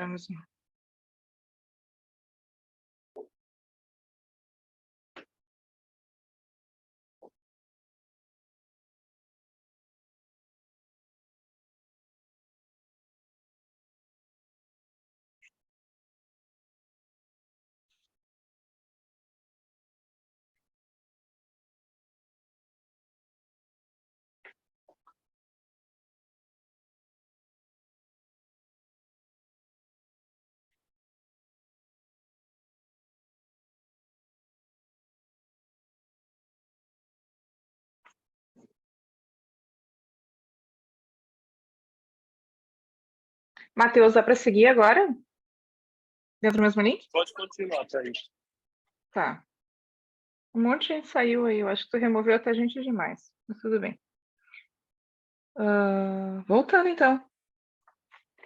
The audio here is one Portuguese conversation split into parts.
Vamos lá. Matheus, dá para seguir agora? Dentro do mesmo link? Pode continuar, Thaís. Tá. Um monte de gente saiu aí. Eu acho que tu removeu até gente demais. Mas tudo bem. Voltando então.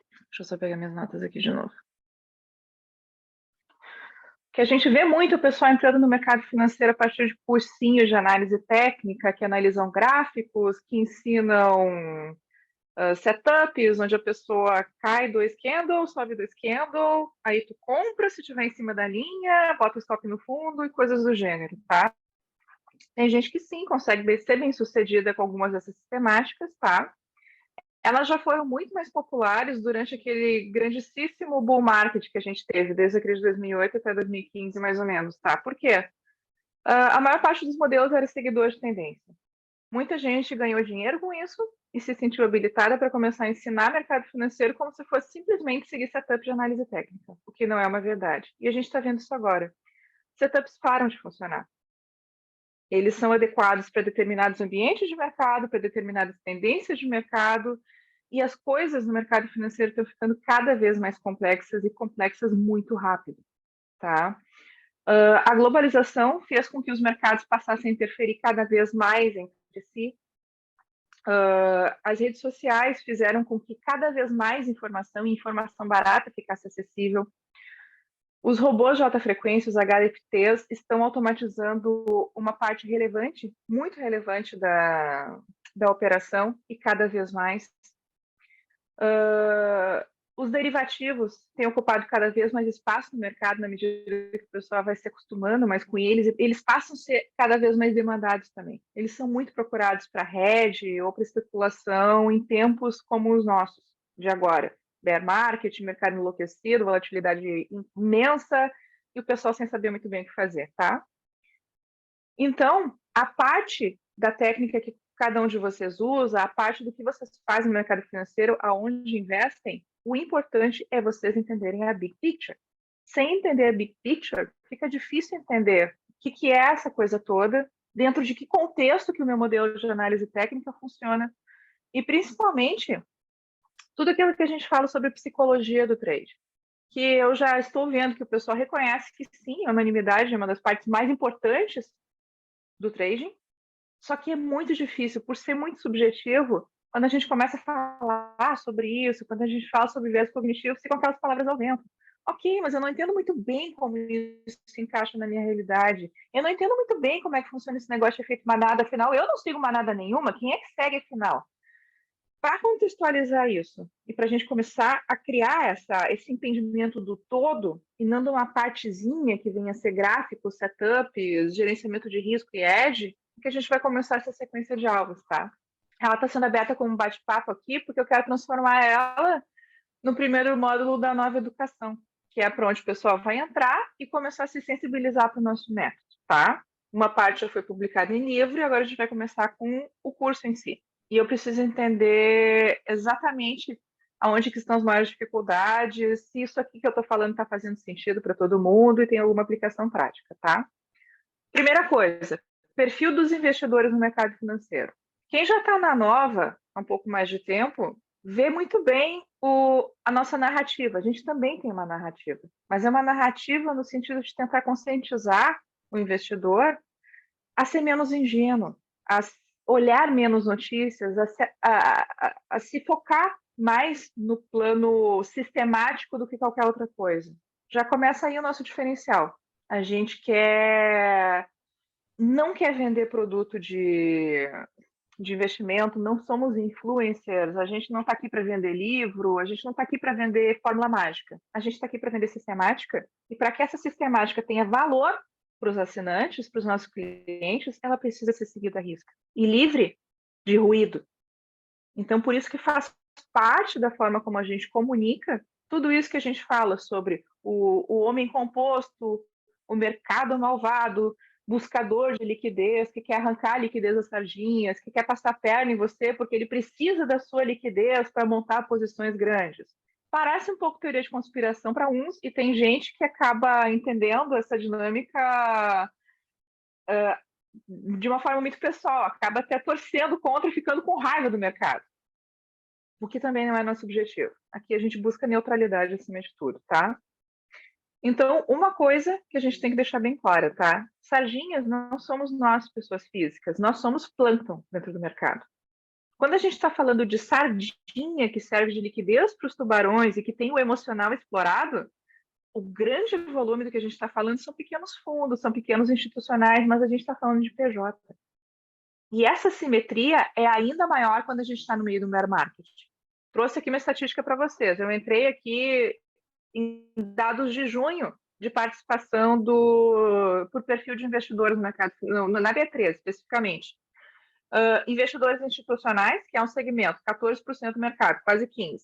Deixa eu só pegar minhas notas aqui de novo. Que a gente vê muito o pessoal entrando no mercado financeiro a partir de cursinhos de análise técnica, que analisam gráficos, que ensinam setups, onde a pessoa cai 2 candles, sobe 2 candles, aí tu compra se estiver em cima da linha, bota o stop no fundo e coisas do gênero, tá? Tem gente que sim, consegue ser bem sucedida com algumas dessas sistemáticas, tá? Elas já foram muito mais populares durante aquele grandíssimo bull market que a gente teve, desde a crise de 2008 até 2015, mais ou menos, tá? Por quê? A maior parte dos modelos era seguidor de tendência. Muita gente ganhou dinheiro com isso e se sentiu habilitada para começar a ensinar mercado financeiro como se fosse simplesmente seguir setup de análise técnica, o que não é uma verdade. E a gente está vendo isso agora. Setups param de funcionar. Eles são adequados para determinados ambientes de mercado, para determinadas tendências de mercado, e as coisas no mercado financeiro estão ficando cada vez mais complexas e complexas muito rápido, tá? A globalização fez com que os mercados passassem a interferir cada vez mais entre si. As redes sociais fizeram com que cada vez mais informação e informação barata ficasse acessível. Os robôs de alta frequência, os HFTs, estão automatizando uma parte relevante, muito relevante da operação e cada vez mais. Os derivativos têm ocupado cada vez mais espaço no mercado na medida que o pessoal vai se acostumando mais com eles passam a ser cada vez mais demandados também. Eles são muito procurados para hedge ou para especulação em tempos como os nossos de agora. Bear market, mercado enlouquecido, volatilidade imensa e o pessoal sem saber muito bem o que fazer, tá? Então, a parte da técnica que cada um de vocês usa, a parte do que vocês fazem no mercado financeiro, aonde investem, o importante é vocês entenderem a big picture. Sem entender a big picture, fica difícil entender o que é essa coisa toda, dentro de que contexto que o meu modelo de análise técnica funciona, e principalmente tudo aquilo que a gente fala sobre psicologia do trade, que eu já estou vendo que o pessoal reconhece que sim, a unanimidade é uma das partes mais importantes do trading, só que é muito difícil, por ser muito subjetivo, quando a gente começa a falar sobre isso, quando a gente fala sobre viés cognitivo, ficam aquelas palavras ao vento. Ok, mas eu não entendo muito bem como isso se encaixa na minha realidade. Eu não entendo muito bem como é que funciona esse negócio de efeito manada, afinal, eu não sigo manada nenhuma, quem é que segue afinal? Para contextualizar isso e para a gente começar a criar esse entendimento do todo e não de uma partezinha que venha a ser gráficos, setups, gerenciamento de risco e edge, que a gente vai começar essa sequência de aulas, tá? Ela está sendo aberta como um bate-papo aqui porque eu quero transformar ela no primeiro módulo da nova educação, que é para onde o pessoal vai entrar e começar a se sensibilizar para o nosso método, tá? Uma parte já foi publicada em livro e agora a gente vai começar com o curso em si. E eu preciso entender exatamente aonde que estão as maiores dificuldades, se isso aqui que eu estou falando está fazendo sentido para todo mundo e tem alguma aplicação prática, tá? Primeira coisa, perfil dos investidores no mercado financeiro. Quem já está na nova há um pouco mais de tempo, vê muito bem a nossa narrativa. A gente também tem uma narrativa, mas é uma narrativa no sentido de tentar conscientizar o investidor a ser menos ingênuo, a olhar menos notícias, a se focar mais no plano sistemático do que qualquer outra coisa. Já começa aí o nosso diferencial. A gente não quer vender produto de de investimento, não somos influencers, a gente não está aqui para vender livro, a gente não está aqui para vender fórmula mágica, a gente está aqui para vender sistemática, e para que essa sistemática tenha valor para os assinantes, para os nossos clientes, ela precisa ser seguida à risca e livre de ruído. Então, por isso que faz parte da forma como a gente comunica tudo isso que a gente fala sobre o homem composto, o mercado malvado, buscador de liquidez, que quer arrancar a liquidez das sardinhas, que quer passar a perna em você porque ele precisa da sua liquidez para montar posições grandes. Parece um pouco teoria de conspiração para uns, e tem gente que acaba entendendo essa dinâmica de uma forma muito pessoal, acaba até torcendo contra e ficando com raiva do mercado, o que também não é nosso objetivo. Aqui a gente busca neutralidade acima de tudo, tá? Então, uma coisa que a gente tem que deixar bem clara, tá? Sardinhas não somos nós, pessoas físicas, nós somos plâncton dentro do mercado. Quando a gente está falando de sardinha que serve de liquidez para os tubarões e que tem o emocional explorado, o grande volume do que a gente está falando são pequenos fundos, são pequenos institucionais, mas a gente está falando de PJ. E essa simetria é ainda maior quando a gente está no meio do bear market. Trouxe aqui uma estatística para vocês. Eu entrei aqui em dados de junho de participação por perfil de investidores no mercado, na B3 especificamente. Investidores institucionais, que é um segmento, 14% do mercado, quase 15%.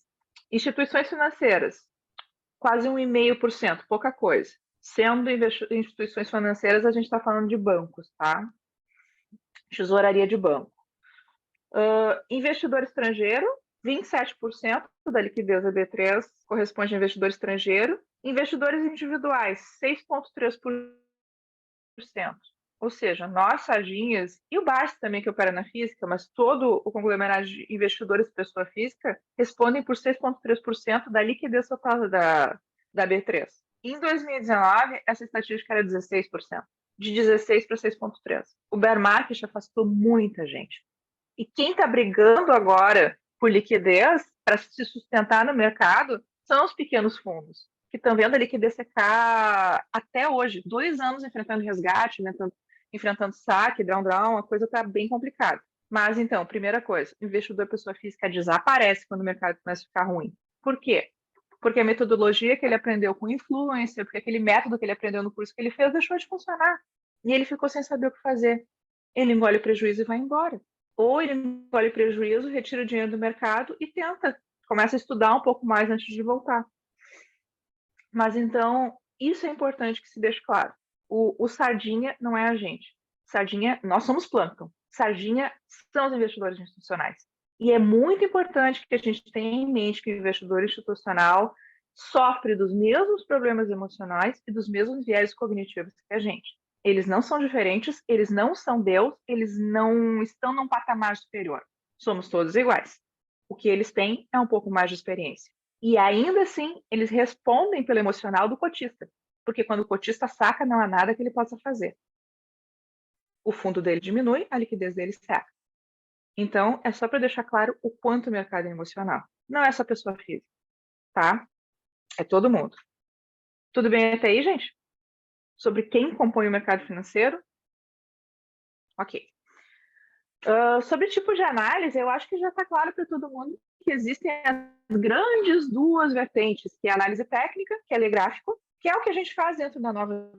Instituições financeiras, quase 1,5%, pouca coisa. Sendo instituições financeiras, a gente está falando de bancos, tá? Tesouraria de banco. Investidor estrangeiro, 27% da liquidez da B3 corresponde a investidor estrangeiro. Investidores individuais, 6,3%. Ou seja, nós, sardinhas, e o Barsi também, que opera na física, mas todo o conglomerado de investidores pessoa física, respondem por 6,3% da liquidez total da B3. Em 2019, essa estatística era 16%. De 16 para 6,3%. O bear market afastou muita gente. E quem está brigando agora por liquidez para se sustentar no mercado são os pequenos fundos, que estão vendo a liquidez secar até hoje. 2 anos enfrentando resgate, enfrentando saque, drawdown, a coisa está bem complicada. Mas, então, primeira coisa, investidor pessoa física desaparece quando o mercado começa a ficar ruim. Por quê? Porque a metodologia que ele aprendeu com influência, porque aquele método que ele aprendeu no curso que ele fez deixou de funcionar. E ele ficou sem saber o que fazer. Ele engole o prejuízo e vai embora. Ou ele engole o prejuízo, retira o dinheiro do mercado e começa a estudar um pouco mais antes de voltar. Mas então, isso é importante que se deixe claro. O sardinha não é a gente. Sardinha, nós somos plâncton. Sardinha são os investidores institucionais. E é muito importante que a gente tenha em mente que o investidor institucional sofre dos mesmos problemas emocionais e dos mesmos viés cognitivos que a gente. Eles não são diferentes, eles não são Deus, eles não estão num patamar superior. Somos todos iguais. O que eles têm é um pouco mais de experiência. E ainda assim, eles respondem pelo emocional do cotista, porque quando o cotista saca, não há nada que ele possa fazer. O fundo dele diminui, a liquidez dele seca. Então, é só para deixar claro o quanto o mercado é emocional. Não é só pessoa física, tá? É todo mundo. Tudo bem até aí, gente? Sobre quem compõe o mercado financeiro? Ok. Sobre tipo de análise, eu acho que já está claro para todo mundo que existem as grandes duas vertentes, que é a análise técnica, que é ler gráfico, que é o que a gente faz dentro da Nova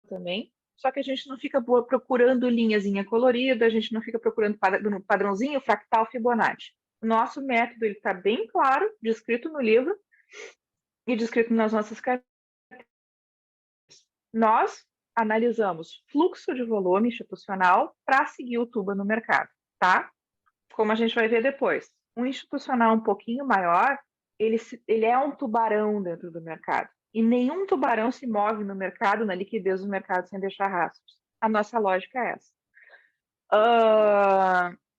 também, só que a gente não fica procurando linhazinha colorida, a gente não fica procurando padrãozinho, fractal, Fibonacci. O nosso método está bem claro, descrito no livro e descrito nas nossas carteiras. Nós analisamos fluxo de volume institucional para seguir o tuba no mercado, tá? Como a gente vai ver depois. Um institucional um pouquinho maior, ele é um tubarão dentro do mercado. E nenhum tubarão se move no mercado, na liquidez do mercado, sem deixar rastros. A nossa lógica é essa.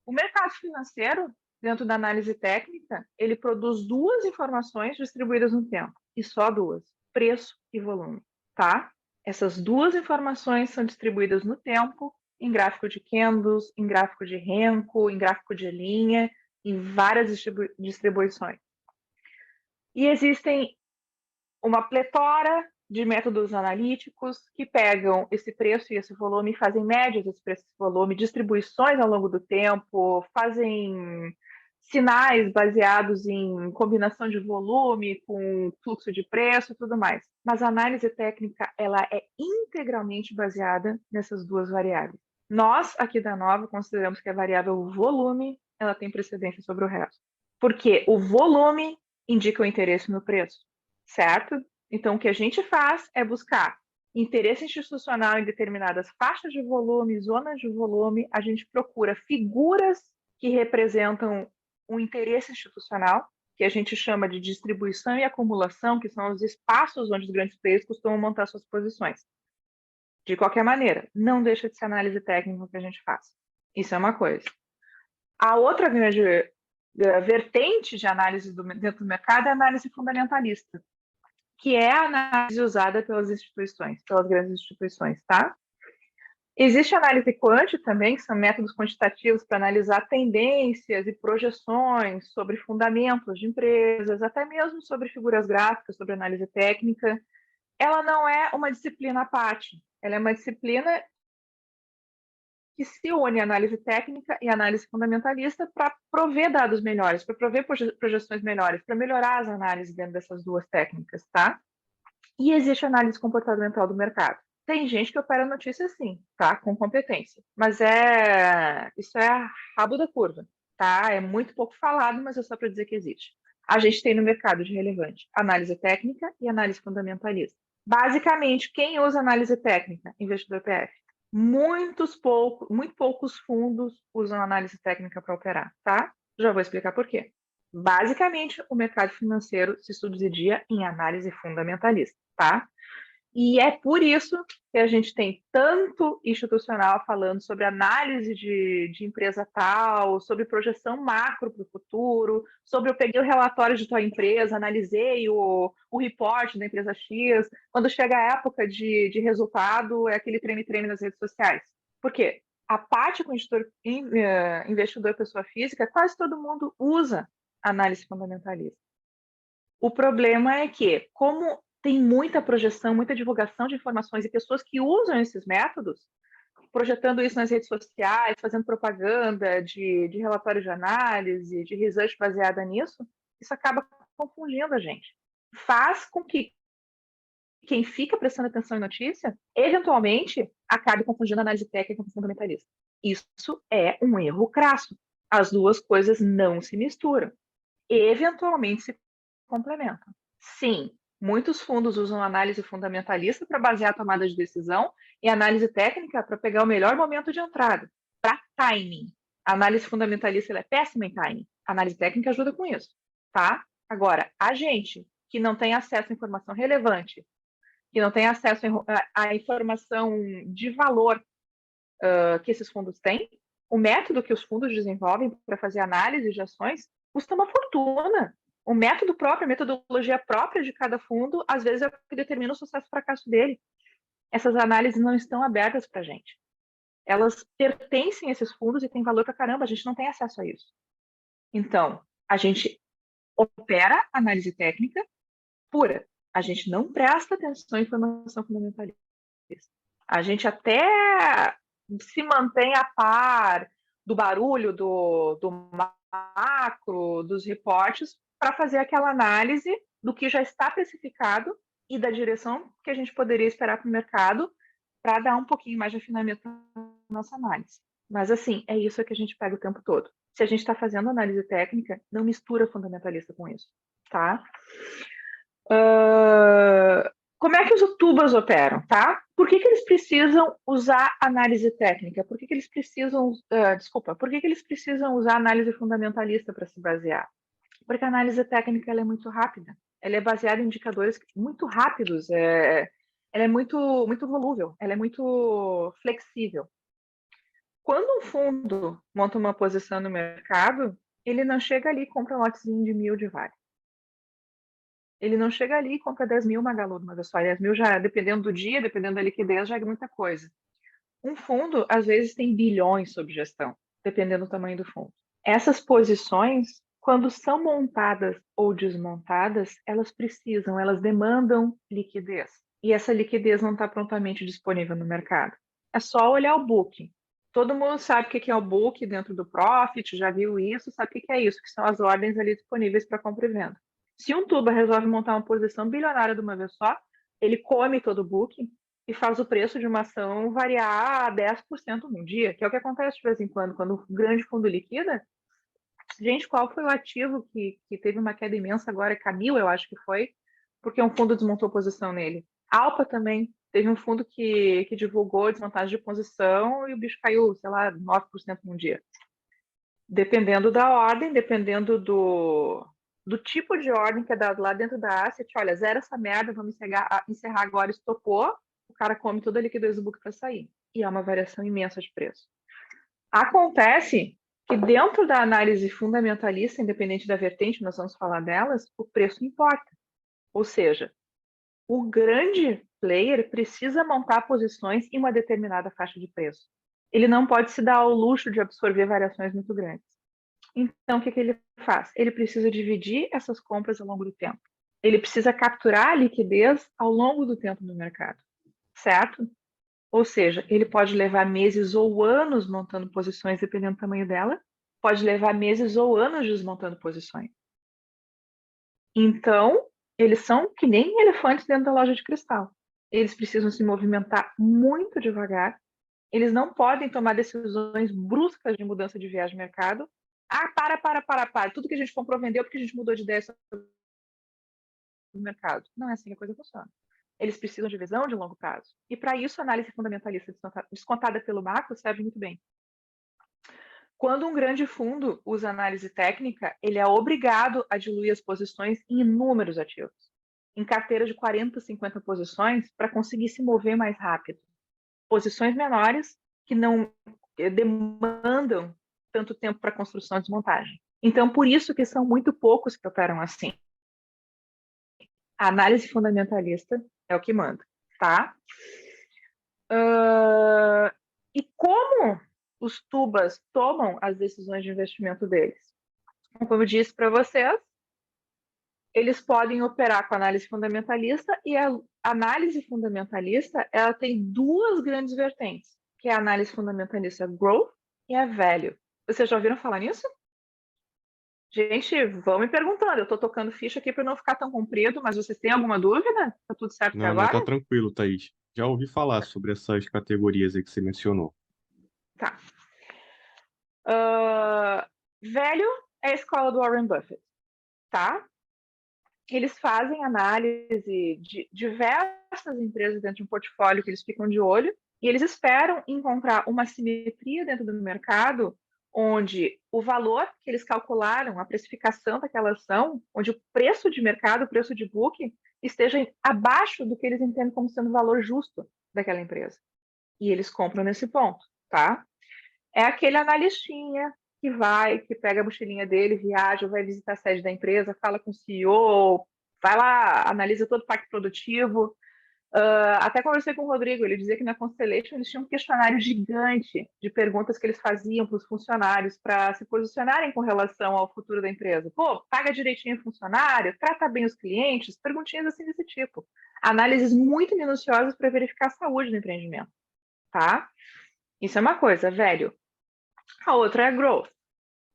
O mercado financeiro, dentro da análise técnica, ele produz duas informações distribuídas no tempo, e só duas, preço e volume, tá? Essas duas informações são distribuídas no tempo, em gráfico de candles, em gráfico de Renko, em gráfico de linha, em várias distribuições. E existem uma pletora de métodos analíticos que pegam esse preço e esse volume e fazem médias desse preço e esse volume, distribuições ao longo do tempo, fazem sinais baseados em combinação de volume com fluxo de preço e tudo mais. Mas a análise técnica, ela é integralmente baseada nessas duas variáveis. Nós, aqui da Nova, consideramos que a variável volume, ela tem precedência sobre o resto. Porque o volume indica o interesse no preço, certo? Então, o que a gente faz é buscar interesse institucional em determinadas faixas de volume, zonas de volume, a gente procura figuras que representam o interesse institucional, que a gente chama de distribuição e acumulação, que são os espaços onde os grandes players costumam montar suas posições. De qualquer maneira, não deixa de ser análise técnica que a gente faz. Isso é uma coisa. A outra grande vertente de análise dentro do mercado é a análise fundamentalista, que é a análise usada pelas instituições, pelas grandes instituições, tá? Existe a análise quant também, que são métodos quantitativos para analisar tendências e projeções sobre fundamentos de empresas, até mesmo sobre figuras gráficas, sobre análise técnica. Ela não é uma disciplina à parte, ela é uma disciplina que se une à análise técnica e análise fundamentalista para prover dados melhores, para prover projeções melhores, para melhorar as análises dentro dessas duas técnicas, tá? E existe a análise comportamental do mercado. Tem gente que opera notícia sim, tá? Com competência. Mas isso é rabo da curva, tá? É muito pouco falado, mas é só para dizer que existe. A gente tem no mercado de relevante análise técnica e análise fundamentalista. Basicamente, quem usa análise técnica? Investidor PF. Muito poucos fundos usam análise técnica para operar, tá? Já vou explicar por quê. Basicamente, o mercado financeiro se subsidia em análise fundamentalista, tá? E é por isso que a gente tem tanto institucional falando sobre análise de empresa tal, sobre projeção macro para o futuro, sobre eu peguei o relatório de tua empresa, analisei o report da empresa X. Quando chega a época de resultado, é aquele treme-treme nas redes sociais. Por quê? A parte com investidor pessoa física, quase todo mundo usa análise fundamentalista. O problema é que, como tem muita projeção, muita divulgação de informações e pessoas que usam esses métodos, projetando isso nas redes sociais, fazendo propaganda de relatórios de análise, de research baseada nisso, isso acaba confundindo a gente. Faz com que quem fica prestando atenção em notícia, eventualmente, acabe confundindo análise técnica com fundamentalista. Isso é um erro crasso. As duas coisas não se misturam. Eventualmente se complementam. Sim, muitos fundos usam análise fundamentalista para basear a tomada de decisão e análise técnica para pegar o melhor momento de entrada, para timing. A análise fundamentalista é péssima em timing. A análise técnica ajuda com isso, tá? Agora, a gente que não tem acesso à informação relevante, que não tem acesso à informação de valor que esses fundos têm, o método que os fundos desenvolvem para fazer análise de ações custa uma fortuna. O método próprio, a metodologia própria de cada fundo, às vezes é o que determina o sucesso ou fracasso dele. Essas análises não estão abertas para a gente. Elas pertencem a esses fundos e têm valor para caramba, a gente não tem acesso a isso. Então, a gente opera análise técnica pura. A gente não presta atenção em informação fundamentalista. A gente até se mantém a par do barulho, do macro, dos reportes, para fazer aquela análise do que já está precificado e da direção que a gente poderia esperar para o mercado para dar um pouquinho mais de afinamento na nossa análise. Mas, assim, é isso que a gente pega o tempo todo. Se a gente está fazendo análise técnica, não mistura fundamentalista com isso, tá? Como é que os youtubers operam, tá? Por que eles precisam usar análise técnica? Por que eles precisam, por que eles precisam usar análise fundamentalista para se basear? Porque a análise técnica ela é muito rápida, ela é baseada em indicadores muito rápidos, ela é muito volúvel, ela é muito flexível. Quando um fundo monta uma posição no mercado, ele não chega ali e compra um lotezinho de 1.000 de Vale. Ele não chega ali e compra 10.000 Magalu de uma vez só. 10.000 já, dependendo do dia, dependendo da liquidez, já é muita coisa. Um fundo, às vezes, tem bilhões sob gestão, dependendo do tamanho do fundo. Essas posições, quando são montadas ou desmontadas, elas demandam liquidez. e essa liquidez não está prontamente disponível no mercado. É só olhar o book. Todo mundo sabe o que é o book dentro do Profit, já viu isso, sabe o que é isso, que são as ordens ali disponíveis para compra e venda. Se um tuba resolve montar uma posição bilionária de uma vez só, ele come todo o book e faz o preço de uma ação variar a 10% num dia, que é o que acontece de vez em quando o grande fundo liquida. Gente, qual foi o ativo que teve uma queda imensa agora? Camil, eu acho que foi, porque um fundo desmontou posição nele. Alpa também. Teve um fundo que divulgou desmontagem de posição e o bicho caiu, sei lá, 9% num dia. Dependendo da ordem, dependendo do tipo de ordem que é dado lá dentro da asset, olha, zera essa merda, vamos encerrar agora, estopou, o cara come toda a liquidez do book para sair. E é uma variação imensa de preço. Acontece que dentro da análise fundamentalista, independente da vertente, nós vamos falar delas, o preço importa. Ou seja, o grande player precisa montar posições em uma determinada faixa de preço. Ele não pode se dar ao luxo de absorver variações muito grandes. Então, o que ele faz? Ele precisa dividir essas compras ao longo do tempo. Ele precisa capturar a liquidez ao longo do tempo no mercado, certo? Ou seja, ele pode levar meses ou anos montando posições, dependendo do tamanho dela, pode levar meses ou anos desmontando posições. Então, eles são que nem elefantes dentro da loja de cristal. Eles precisam se movimentar muito devagar, eles não podem tomar decisões bruscas de mudança de viés de mercado. Ah, para. Tudo que a gente comprou vendeu porque a gente mudou de ideia sobre o mercado. Não é assim que a coisa funciona. Eles precisam de visão de longo prazo. E para isso, a análise fundamentalista descontada pelo macro serve muito bem. Quando um grande fundo usa análise técnica, ele é obrigado a diluir as posições em inúmeros ativos, em carteiras de 40, 50 posições, para conseguir se mover mais rápido. Posições menores que não demandam tanto tempo para construção e desmontagem. Então, por isso que são muito poucos que operam assim. A análise fundamentalista é o que manda, tá? E como os tubas tomam as decisões de investimento deles? Como eu disse para vocês, eles podem operar com análise fundamentalista e a análise fundamentalista ela tem duas grandes vertentes, que é a análise fundamentalista growth e a value. Vocês já ouviram falar nisso? Gente, vão me perguntando. Eu estou tocando ficha aqui para não ficar tão comprido, mas vocês têm alguma dúvida? Tá tudo certo até Não, não, agora? tá tranquilo, Thaís. Já ouvi falar sobre essas categorias aí que você mencionou. Tá. Velho é a escola do Warren Buffett, tá? Eles fazem análise de diversas empresas dentro de um portfólio que eles ficam de olho e eles esperam encontrar uma simetria dentro do mercado onde o valor que eles calcularam, a precificação daquela ação, onde o preço de mercado, o preço de book, esteja abaixo do que eles entendem como sendo o valor justo daquela empresa. E eles compram nesse ponto, tá? É aquele analistinha que vai, que pega a mochilinha dele, viaja, vai visitar a sede da empresa, fala com o CEO, vai lá, analisa todo o pacto produtivo. Até conversei com o Rodrigo, ele dizia que na Constellation eles tinham um questionário gigante de perguntas que eles faziam para os funcionários para se posicionarem com relação ao futuro da empresa. Pô, paga direitinho o funcionário, trata bem os clientes, perguntinhas assim desse tipo. Análises muito minuciosas para verificar a saúde do empreendimento, tá? Isso é uma coisa, velho. A outra é a growth,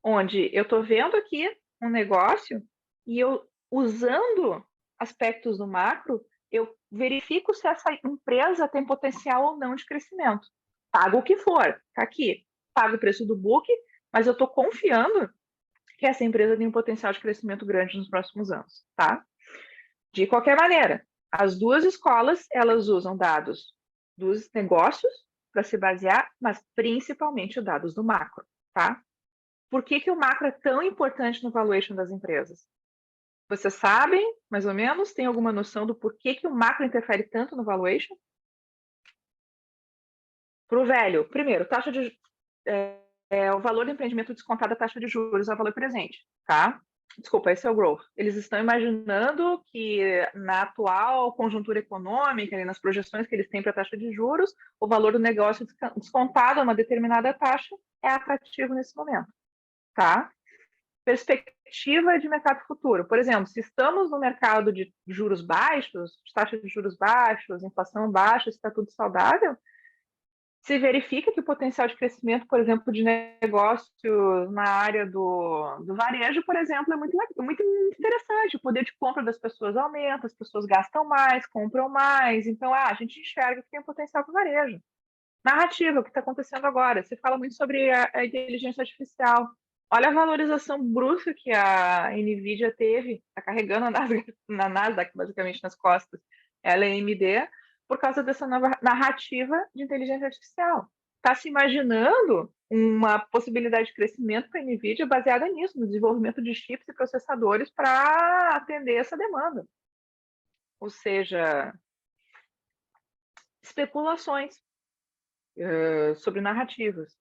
onde eu estou vendo aqui um negócio e eu, usando aspectos do macro, eu verifico se essa empresa tem potencial ou não de crescimento. Pago o que for, tá aqui. Pago o preço do book, mas eu estou confiando que essa empresa tem um potencial de crescimento grande nos próximos anos, tá? De qualquer maneira, as duas escolas, elas usam dados dos negócios para se basear, mas principalmente os dados do macro, tá? Por que o macro é tão importante no valuation das empresas? Vocês sabem, mais ou menos, tem alguma noção do porquê que o macro interfere tanto no valuation? Para o velho, primeiro, taxa de o valor do empreendimento descontado da taxa de juros ao valor presente, tá? Desculpa, esse é o growth. Eles estão imaginando que na atual conjuntura econômica, nas projeções que eles têm para a taxa de juros, o valor do negócio descontado a uma determinada taxa é atrativo nesse momento, tá? Perspectiva de mercado futuro. Por exemplo, se estamos no mercado de juros baixos, de taxa de juros baixos, inflação baixa, está tudo saudável, se verifica que o potencial de crescimento, por exemplo, de negócios na área do varejo, por exemplo, é muito interessante. O poder de compra das pessoas aumenta, as pessoas gastam mais, compram mais. Então, a gente enxerga que tem um potencial para o varejo. Narrativa, o que está acontecendo agora. Você fala muito sobre a inteligência artificial. Olha a valorização brusca que a NVIDIA teve, está carregando na Nasdaq, basicamente, nas costas. Ela é AMD, por causa dessa nova narrativa de inteligência artificial. Está se imaginando uma possibilidade de crescimento para a NVIDIA baseada nisso, no desenvolvimento de chips e processadores para atender essa demanda. Ou seja, especulações sobre narrativas.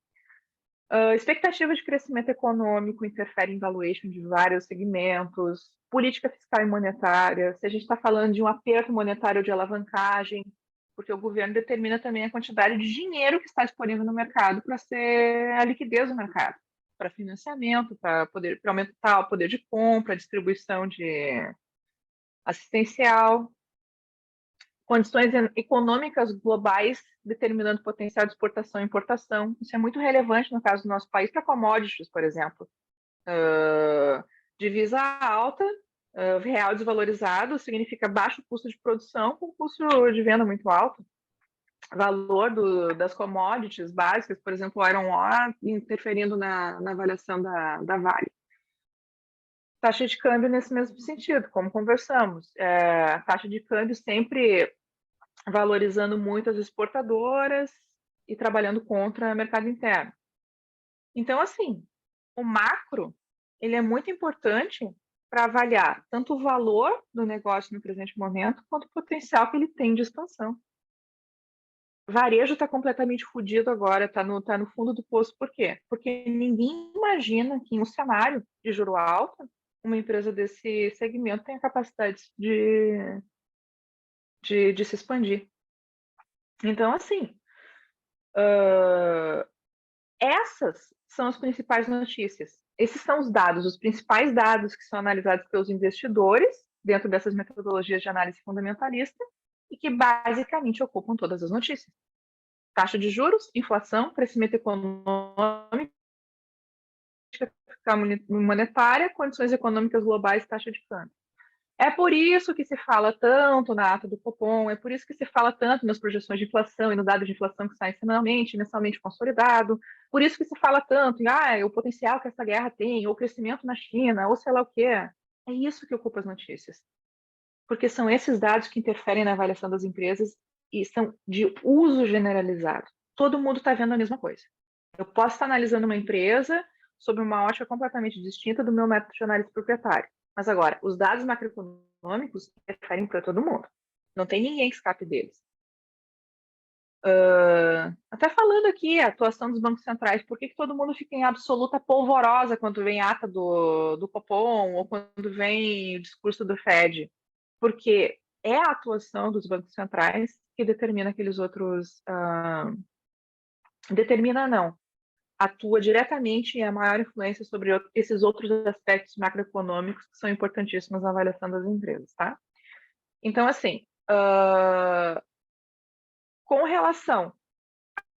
Expectativa de crescimento econômico interfere em valuation de vários segmentos, política fiscal e monetária, se a gente está falando de um aperto monetário ou de alavancagem, porque o governo determina também a quantidade de dinheiro que está disponível no mercado para ser a liquidez do mercado, para financiamento, para aumentar o poder de compra, distribuição de assistencial, condições econômicas globais determinando potencial de exportação e importação. Isso é muito relevante no caso do nosso país para commodities, por exemplo. Divisa alta, real desvalorizado, significa baixo custo de produção com custo de venda muito alto. Valor das commodities básicas, por exemplo, o iron ore, interferindo na avaliação da Vale. Taxa de câmbio nesse mesmo sentido, como conversamos. Taxa de câmbio sempre valorizando muito as exportadoras e trabalhando contra o mercado interno. Então, assim, o macro, ele é muito importante para avaliar tanto o valor do negócio no presente momento, quanto o potencial que ele tem de expansão. O varejo está completamente fodido agora, está no fundo do poço. Por quê? Porque ninguém imagina que em um cenário de juro alto, uma empresa desse segmento tenha capacidade de se expandir. Então, assim, essas são as principais notícias. Esses são os dados, os principais dados que são analisados pelos investidores dentro dessas metodologias de análise fundamentalista e que basicamente ocupam todas as notícias. Taxa de juros, inflação, crescimento econômico, monetária, condições econômicas globais, taxa de câmbio. É por isso que se fala tanto na ata do Copom, é por isso que se fala tanto nas projeções de inflação e no dado de inflação que sai semanalmente, mensalmente consolidado, por isso que se fala tanto em o potencial que essa guerra tem, ou o crescimento na China, ou sei lá o quê. É isso que ocupa as notícias. Porque são esses dados que interferem na avaliação das empresas e são de uso generalizado. Todo mundo está vendo a mesma coisa. Eu posso estar analisando uma empresa sob uma ótica completamente distinta do meu método de análise proprietário. Mas agora, os dados macroeconômicos interferem para todo mundo. Não tem ninguém que escape deles. Até falando aqui, a atuação dos bancos centrais, por que todo mundo fica em absoluta polvorosa quando vem a ata do Copom ou quando vem o discurso do Fed? Porque é a atuação dos bancos centrais que determina aqueles outros... determina não. Atua diretamente e é a maior influência sobre esses outros aspectos macroeconômicos que são importantíssimos na avaliação das empresas, tá? Então, assim, com relação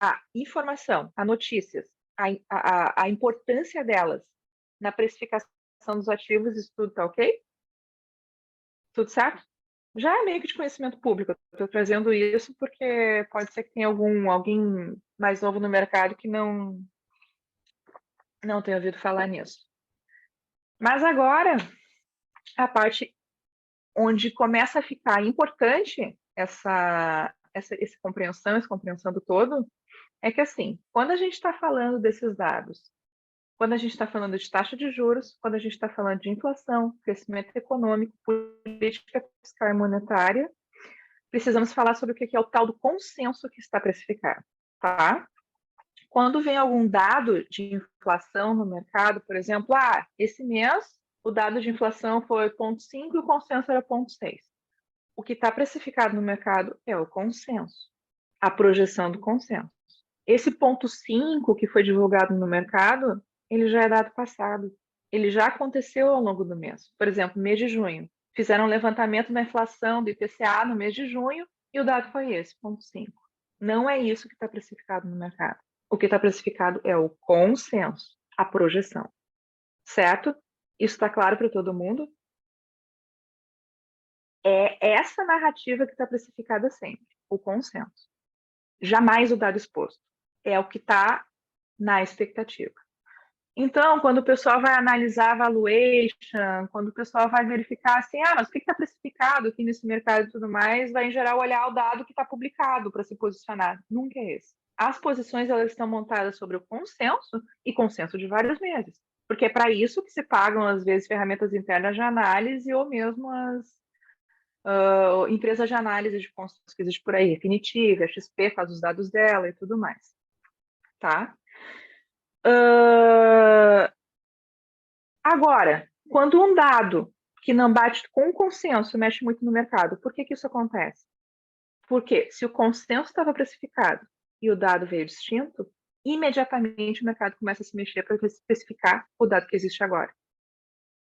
à informação, a notícias, a importância delas na precificação dos ativos, isso tudo tá ok? Tudo certo? Já é meio que de conhecimento público. Estou trazendo isso porque pode ser que tenha alguém mais novo no mercado que não tenha ouvido falar nisso. Mas agora, a parte onde começa a ficar importante essa compreensão do todo, é que, assim, quando a gente está falando desses dados, quando a gente está falando de taxa de juros, quando a gente está falando de inflação, crescimento econômico, política fiscal e monetária, precisamos falar sobre o que é o tal do consenso que está precificado, tá? Quando vem algum dado de inflação no mercado, por exemplo, esse mês o dado de inflação foi 0,5 e o consenso era 0,6. O que está precificado no mercado é o consenso, a projeção do consenso. Esse 0,5 que foi divulgado no mercado, ele já é dado passado. Ele já aconteceu ao longo do mês. Por exemplo, mês de junho. Fizeram um levantamento da inflação do IPCA no mês de junho e o dado foi esse, 0,5. Não é isso que está precificado no mercado. O que está precificado é o consenso, a projeção. Certo? Isso está claro para todo mundo? É essa narrativa que está precificada sempre, o consenso. Jamais o dado exposto. É o que está na expectativa. Então, quando o pessoal vai analisar a valuation, quando o pessoal vai verificar assim, mas o que está precificado aqui nesse mercado e tudo mais, vai em geral olhar o dado que está publicado para se posicionar. Nunca é esse. As posições elas estão montadas sobre o consenso e consenso de vários meses. Porque é para isso que se pagam, às vezes, ferramentas internas de análise ou mesmo as empresas de análise de consenso que existe por aí, Refinitiv, a XP faz os dados dela e tudo mais. Tá? Agora, quando um dado que não bate com o consenso mexe muito no mercado, por que isso acontece? Porque se o consenso estava precificado e o dado veio distinto, imediatamente o mercado começa a se mexer para especificar o dado que existe agora.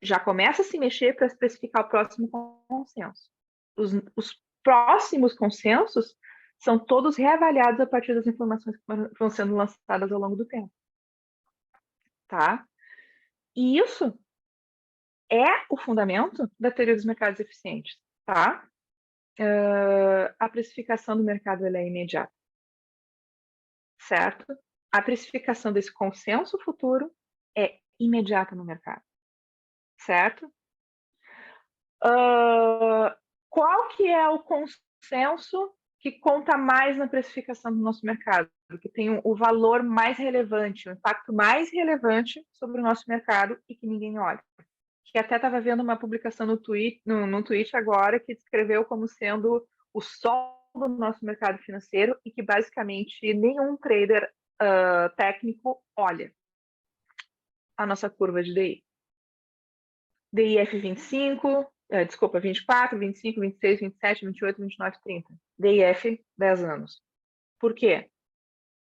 Já começa a se mexer para especificar o próximo consenso. Os próximos consensos são todos reavaliados a partir das informações que vão sendo lançadas ao longo do tempo. Tá? E isso é o fundamento da teoria dos mercados eficientes, tá? A precificação do mercado ela é imediata, certo? A precificação desse consenso futuro é imediata no mercado, certo? Qual que é o consenso que conta mais na precificação do nosso mercado, que tem o valor mais relevante, o impacto mais relevante sobre o nosso mercado e que ninguém olha? Que até estava vendo uma publicação no tweet agora que descreveu como sendo o sol do nosso mercado financeiro e que basicamente nenhum trader técnico olha a nossa curva de DI. DIF 25, desculpa, 24, 25, 26, 27, 28, 29, 30. DIF 10 anos. Por quê?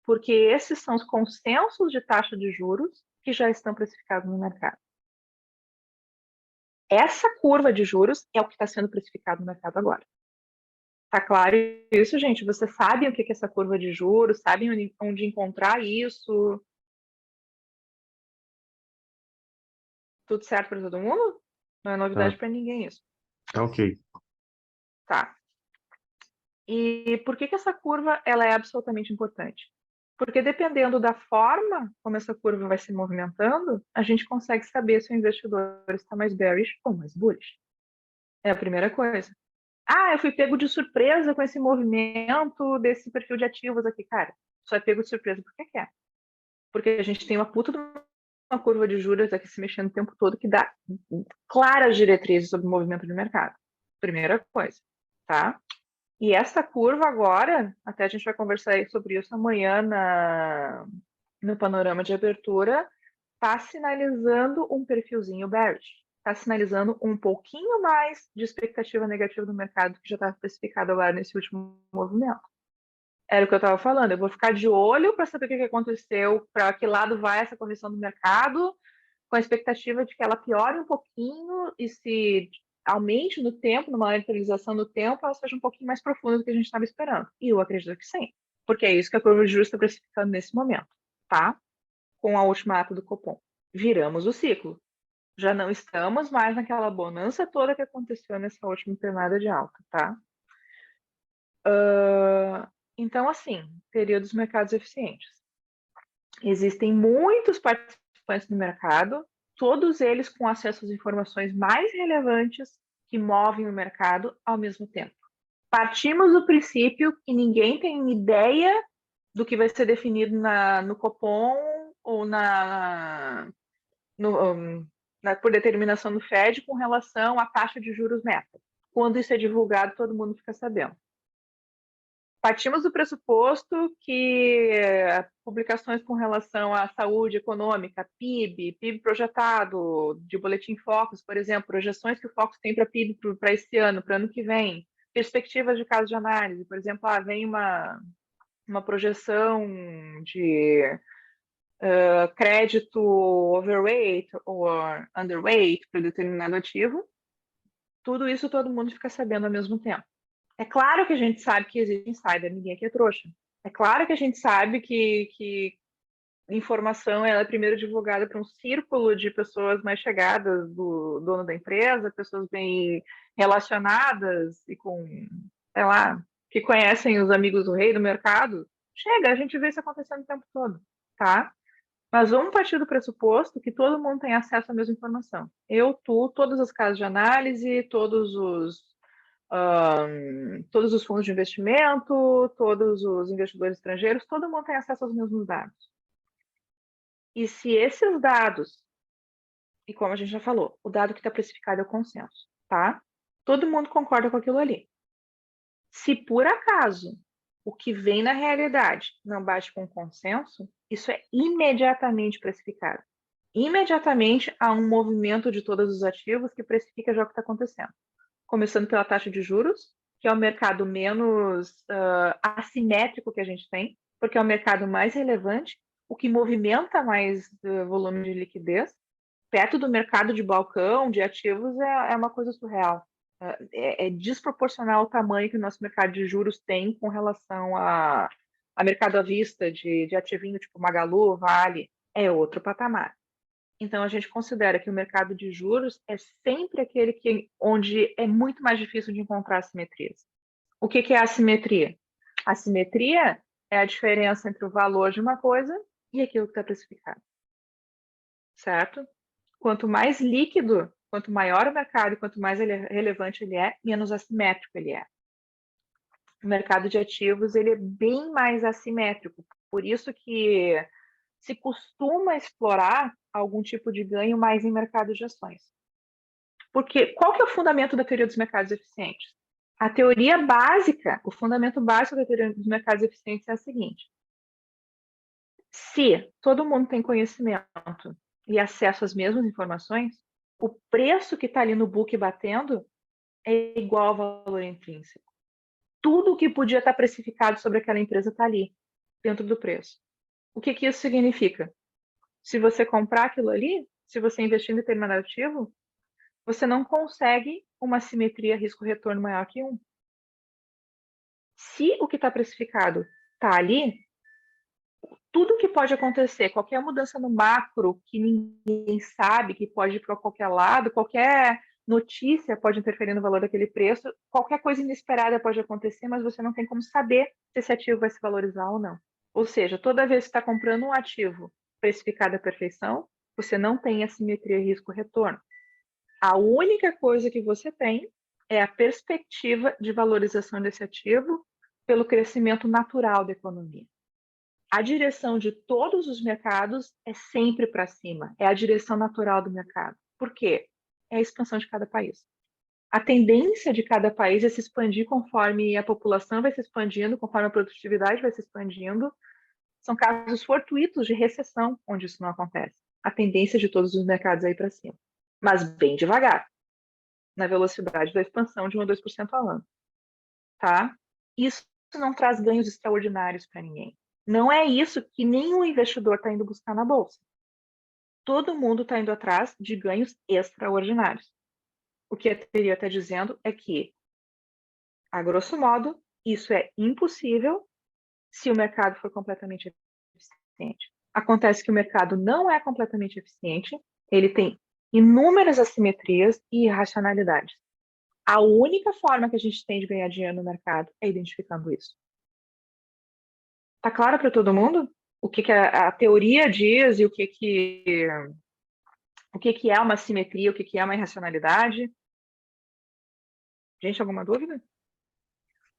Porque esses são os consensos de taxa de juros que já estão precificados no mercado. Essa curva de juros é o que está sendo precificado no mercado agora. Tá claro isso, gente? Vocês sabem o que é essa curva de juros? Sabem onde encontrar isso? Tudo certo para todo mundo? Não é novidade Tá, para ninguém isso. tá ok. Tá. E por que essa curva ela é absolutamente importante? Porque dependendo da forma como essa curva vai se movimentando, a gente consegue saber se o investidor está mais bearish ou mais bullish. É a primeira coisa. Eu fui pego de surpresa com esse movimento desse perfil de ativos aqui. Cara, só é pego de surpresa porque quer. Porque a gente tem uma puta de uma curva de juros aqui se mexendo o tempo todo que dá claras diretrizes sobre o movimento de mercado. Primeira coisa, tá? E essa curva agora, até a gente vai conversar sobre isso amanhã no panorama de abertura, está sinalizando um perfilzinho bearish. Está sinalizando um pouquinho mais de expectativa negativa do mercado que já estava especificado agora nesse último movimento. Era o que eu estava falando. Eu vou ficar de olho para saber o que aconteceu, para que lado vai essa correção do mercado, com a expectativa de que ela piore um pouquinho e se aumente no tempo, numa lateralização no tempo, ela seja um pouquinho mais profunda do que a gente estava esperando. E eu acredito que sim, porque é isso que a curva de juros está precificando nesse momento, tá? Com a última ata do Copom. Viramos o ciclo. Já não estamos mais naquela bonança toda que aconteceu nessa última pernada de alta, tá? Então, assim, teoria dos mercados eficientes. Existem muitos participantes no mercado, todos eles com acesso às informações mais relevantes que movem o mercado ao mesmo tempo. Partimos do princípio que ninguém tem ideia do que vai ser definido no Copom ou por determinação do Fed com relação à taxa de juros meta. Quando isso é divulgado, todo mundo fica sabendo. Partimos do pressuposto que publicações com relação à saúde econômica, PIB projetado, de Boletim Focus, por exemplo, projeções que o Focus tem para PIB para esse ano, para ano que vem, perspectivas de caso de análise, por exemplo, vem uma projeção de crédito overweight ou underweight para determinado ativo, tudo isso todo mundo fica sabendo ao mesmo tempo. É claro que a gente sabe que existe insider, ninguém aqui é trouxa. É claro que a gente sabe que informação ela é primeiro divulgada para um círculo de pessoas mais chegadas do dono da empresa, pessoas bem relacionadas e com, sei lá, que conhecem os amigos do rei do mercado. Chega, a gente vê isso acontecendo o tempo todo, tá? Mas vamos partir do pressuposto que todo mundo tem acesso à mesma informação. Eu, tu, todas as casas de análise, todos os fundos de investimento, todos os investidores estrangeiros, todo mundo tem acesso aos mesmos dados. E se esses dados, e como a gente já falou, o dado que está precificado é o consenso, tá? Todo mundo concorda com aquilo ali. Se por acaso o que vem na realidade não bate com o consenso, isso é imediatamente precificado. Imediatamente há um movimento de todos os ativos que precifica já o que está acontecendo. Começando pela taxa de juros, que é o mercado menos assimétrico que a gente tem, porque é o mercado mais relevante, o que movimenta mais volume de liquidez. Perto do mercado de balcão, de ativos, é uma coisa surreal. É desproporcional o tamanho que o nosso mercado de juros tem com relação a mercado à vista de ativinho tipo Magalu, Vale, é outro patamar. Então, a gente considera que o mercado de juros é sempre aquele onde é muito mais difícil de encontrar assimetrias. O que é assimetria? Assimetria é a diferença entre o valor de uma coisa e aquilo que está precificado. Certo? Quanto mais líquido, quanto maior o mercado, quanto mais relevante ele é, menos assimétrico ele é. O mercado de ativos ele é bem mais assimétrico. Por isso que se costuma explorar algum tipo de ganho mais em mercado de ações. Porque qual que é o fundamento da teoria dos mercados eficientes? A teoria básica, o fundamento básico da teoria dos mercados eficientes é a seguinte: se todo mundo tem conhecimento e acesso às mesmas informações, o preço que está ali no book batendo é igual ao valor intrínseco. Tudo o que podia estar precificado sobre aquela empresa está ali, dentro do preço. O que isso significa? Se você comprar aquilo ali, se você investir em determinado ativo, você não consegue uma simetria risco-retorno maior que 1. Se o que está precificado está ali, tudo que pode acontecer, qualquer mudança no macro que ninguém sabe, que pode ir para qualquer lado, qualquer notícia pode interferir no valor daquele preço, qualquer coisa inesperada pode acontecer, mas você não tem como saber se esse ativo vai se valorizar ou não. Ou seja, toda vez que está comprando um ativo precificado à perfeição, você não tem assimetria risco-retorno. A única coisa que você tem é a perspectiva de valorização desse ativo pelo crescimento natural da economia. A direção de todos os mercados é sempre para cima, é a direção natural do mercado. Por quê? É a expansão de cada país. A tendência de cada país é se expandir conforme a população vai se expandindo, conforme a produtividade vai se expandindo. São casos fortuitos de recessão onde isso não acontece. A tendência de todos os mercados é ir para cima, mas bem devagar, na velocidade da expansão de 1 a 2% ao ano. Tá? Isso não traz ganhos extraordinários para ninguém. Não é isso que nenhum investidor está indo buscar na bolsa. Todo mundo está indo atrás de ganhos extraordinários. O que a teoria está dizendo é que, a grosso modo, isso é impossível se o mercado for completamente eficiente. Acontece que o mercado não é completamente eficiente, ele tem inúmeras assimetrias e irracionalidades. A única forma que a gente tem de ganhar dinheiro no mercado é identificando isso. Tá claro para todo mundo o que a teoria diz e o que é uma simetria, o que é uma irracionalidade? Gente, alguma dúvida?